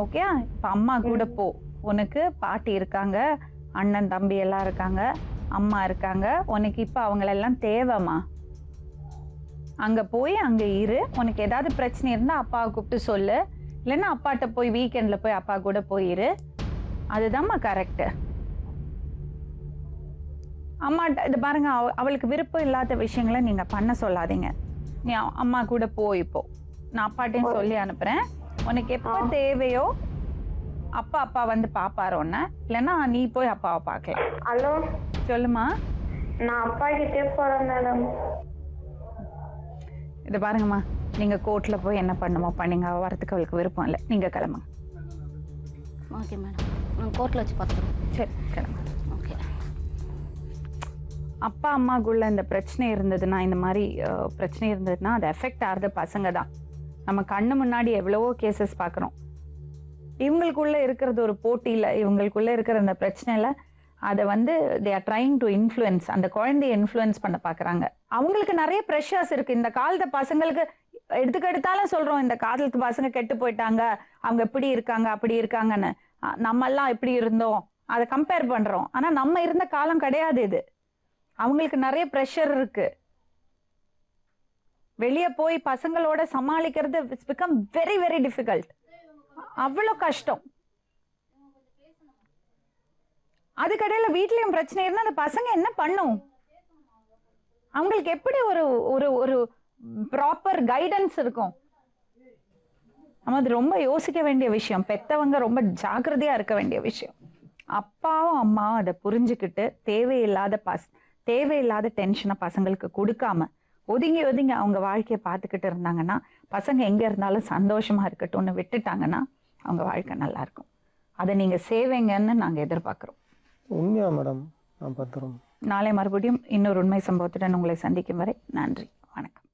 [SPEAKER 4] ஓகே, இப்ப அம்மா கூட போ. உனக்கு பாட்டி இருக்காங்க, அண்ணன் தம்பி எல்லாம் இருக்காங்க, அம்மா இருக்காங்க. உனக்கு இப்ப அவங்களெல்லாம் தேவைமா? அங்க போய் அங்க இரு. உனக்கு ஏதாவது பிரச்சனை இருந்தா அப்பாவை கூப்பிட்டு சொல்லு, இல்லைன்னா அப்பாட்ட போய் வீக்கெண்ட்ல போய் அப்பா கூட போயிரு. அதுதான்மா கரெக்ட். அம்மாட்ட இது பாருங்க, அவளுக்கு விருப்பம் இல்லாத விஷயங்களை நீங்க பண்ண சொல்லாதீங்க. நீ அம்மா கூட இப்போ நான் அப்பாட்டையும் சொல்லி அனுப்புறேன். உனக்கு எப்போ தேவையோ அப்பா வந்து பாப்பாரு ஒன்ன, இல்லைன்னா நீ போய் அப்பாவை பார்க்கலாம்.
[SPEAKER 9] ஹலோ
[SPEAKER 4] சொல்லுமா.
[SPEAKER 9] நான் அப்பா கிட்டே போறேன் மேடம்.
[SPEAKER 4] இது பாருங்கம்மா, நீங்க கோர்ட்ல போய் என்ன பண்ணுமோ பண்ணீங்க. வரத்துக்கு அவளுக்கு விருப்பம் இல்லை, நீங்க கிளம்புங்க.
[SPEAKER 8] ஓகே மேடம், நான் கோர்ட்ல வச்சு பார்த்துக்கிறோம்.
[SPEAKER 4] சரி கிளம்புங்க.
[SPEAKER 8] ஓகே.
[SPEAKER 4] அப்பா அம்மாக்குள்ள இந்த பிரச்சனை இருந்ததுன்னா, இந்த மாதிரி பிரச்சனை இருந்ததுன்னா அது எஃபெக்ட் ஆகிறது பசங்க தான். நம்ம கண்ணு முன்னாடி எவ்வளவோ கேசஸ் பார்க்குறோம். இவங்களுக்குள்ள இருக்கிறது ஒரு போட்டியில், இவங்களுக்குள்ள இருக்கிற அந்த பிரச்சனையில் அதை வந்து they are trying to influence, அந்த குழந்தைய இன்ஃப்ளூயன்ஸ் பண்ண பார்க்குறாங்க. அவங்களுக்கு நிறைய ப்ரெஷர்ஸ் இருக்குது. இந்த காலத்து பசங்களுக்கு எடுத்தாலும் சொல்கிறோம், இந்த காலத்து பசங்க கெட்டு போயிட்டாங்க, அவங்க இப்படி இருக்காங்க அப்படி இருக்காங்கன்னு. நம்மெல்லாம் எப்படி இருந்தோம் அதை கம்பேர் பண்ணுறோம். ஆனால் நம்ம இருந்த காலம் கிடையாது இது. அவங்களுக்கு நிறைய ப்ரெஷர் இருக்கு. வெளியே போய் பசங்களோட சமாளிக்கிறது it's become very very difficult. அவ்வளோ கஷ்டம். அதுக்கடையில வீட்லயும் பிரச்சனை இருந்தா அந்த பசங்க என்ன பண்ணும்? அவங்களுக்கு எப்படி ஒரு ஒரு ஒரு ப்ராப்பர் கைடன்ஸ் இருக்கும்? நம்ம அது ரொம்ப யோசிக்க வேண்டிய விஷயம். பெத்தவங்க ரொம்ப ஜாக்கிரதையா இருக்க வேண்டிய விஷயம். அப்பாவும் அம்மாவும் அதை புரிஞ்சுக்கிட்டு தேவையில்லாத டென்ஷனை பசங்களுக்கு கொடுக்காம ஒதுங்கி அவங்க வாழ்க்கையை பார்த்துக்கிட்டு இருந்தாங்கன்னா, பசங்க எங்க இருந்தாலும் சந்தோஷமா இருக்கட்டும்னு விட்டுட்டாங்கன்னா அவங்க வாழ்க்கை நல்லா இருக்கும். அதை நீங்க செய்வீங்கன்னு நாங்க எதிர்பார்க்கிறோம்.
[SPEAKER 6] உண்மையா மேடம்? நான் பார்த்துறோம்.
[SPEAKER 4] நாளை மறுபடியும் இன்னொரு உண்மை சம்பவத்துடன் உங்களை சந்திக்கும் வரை நன்றி, வணக்கம்.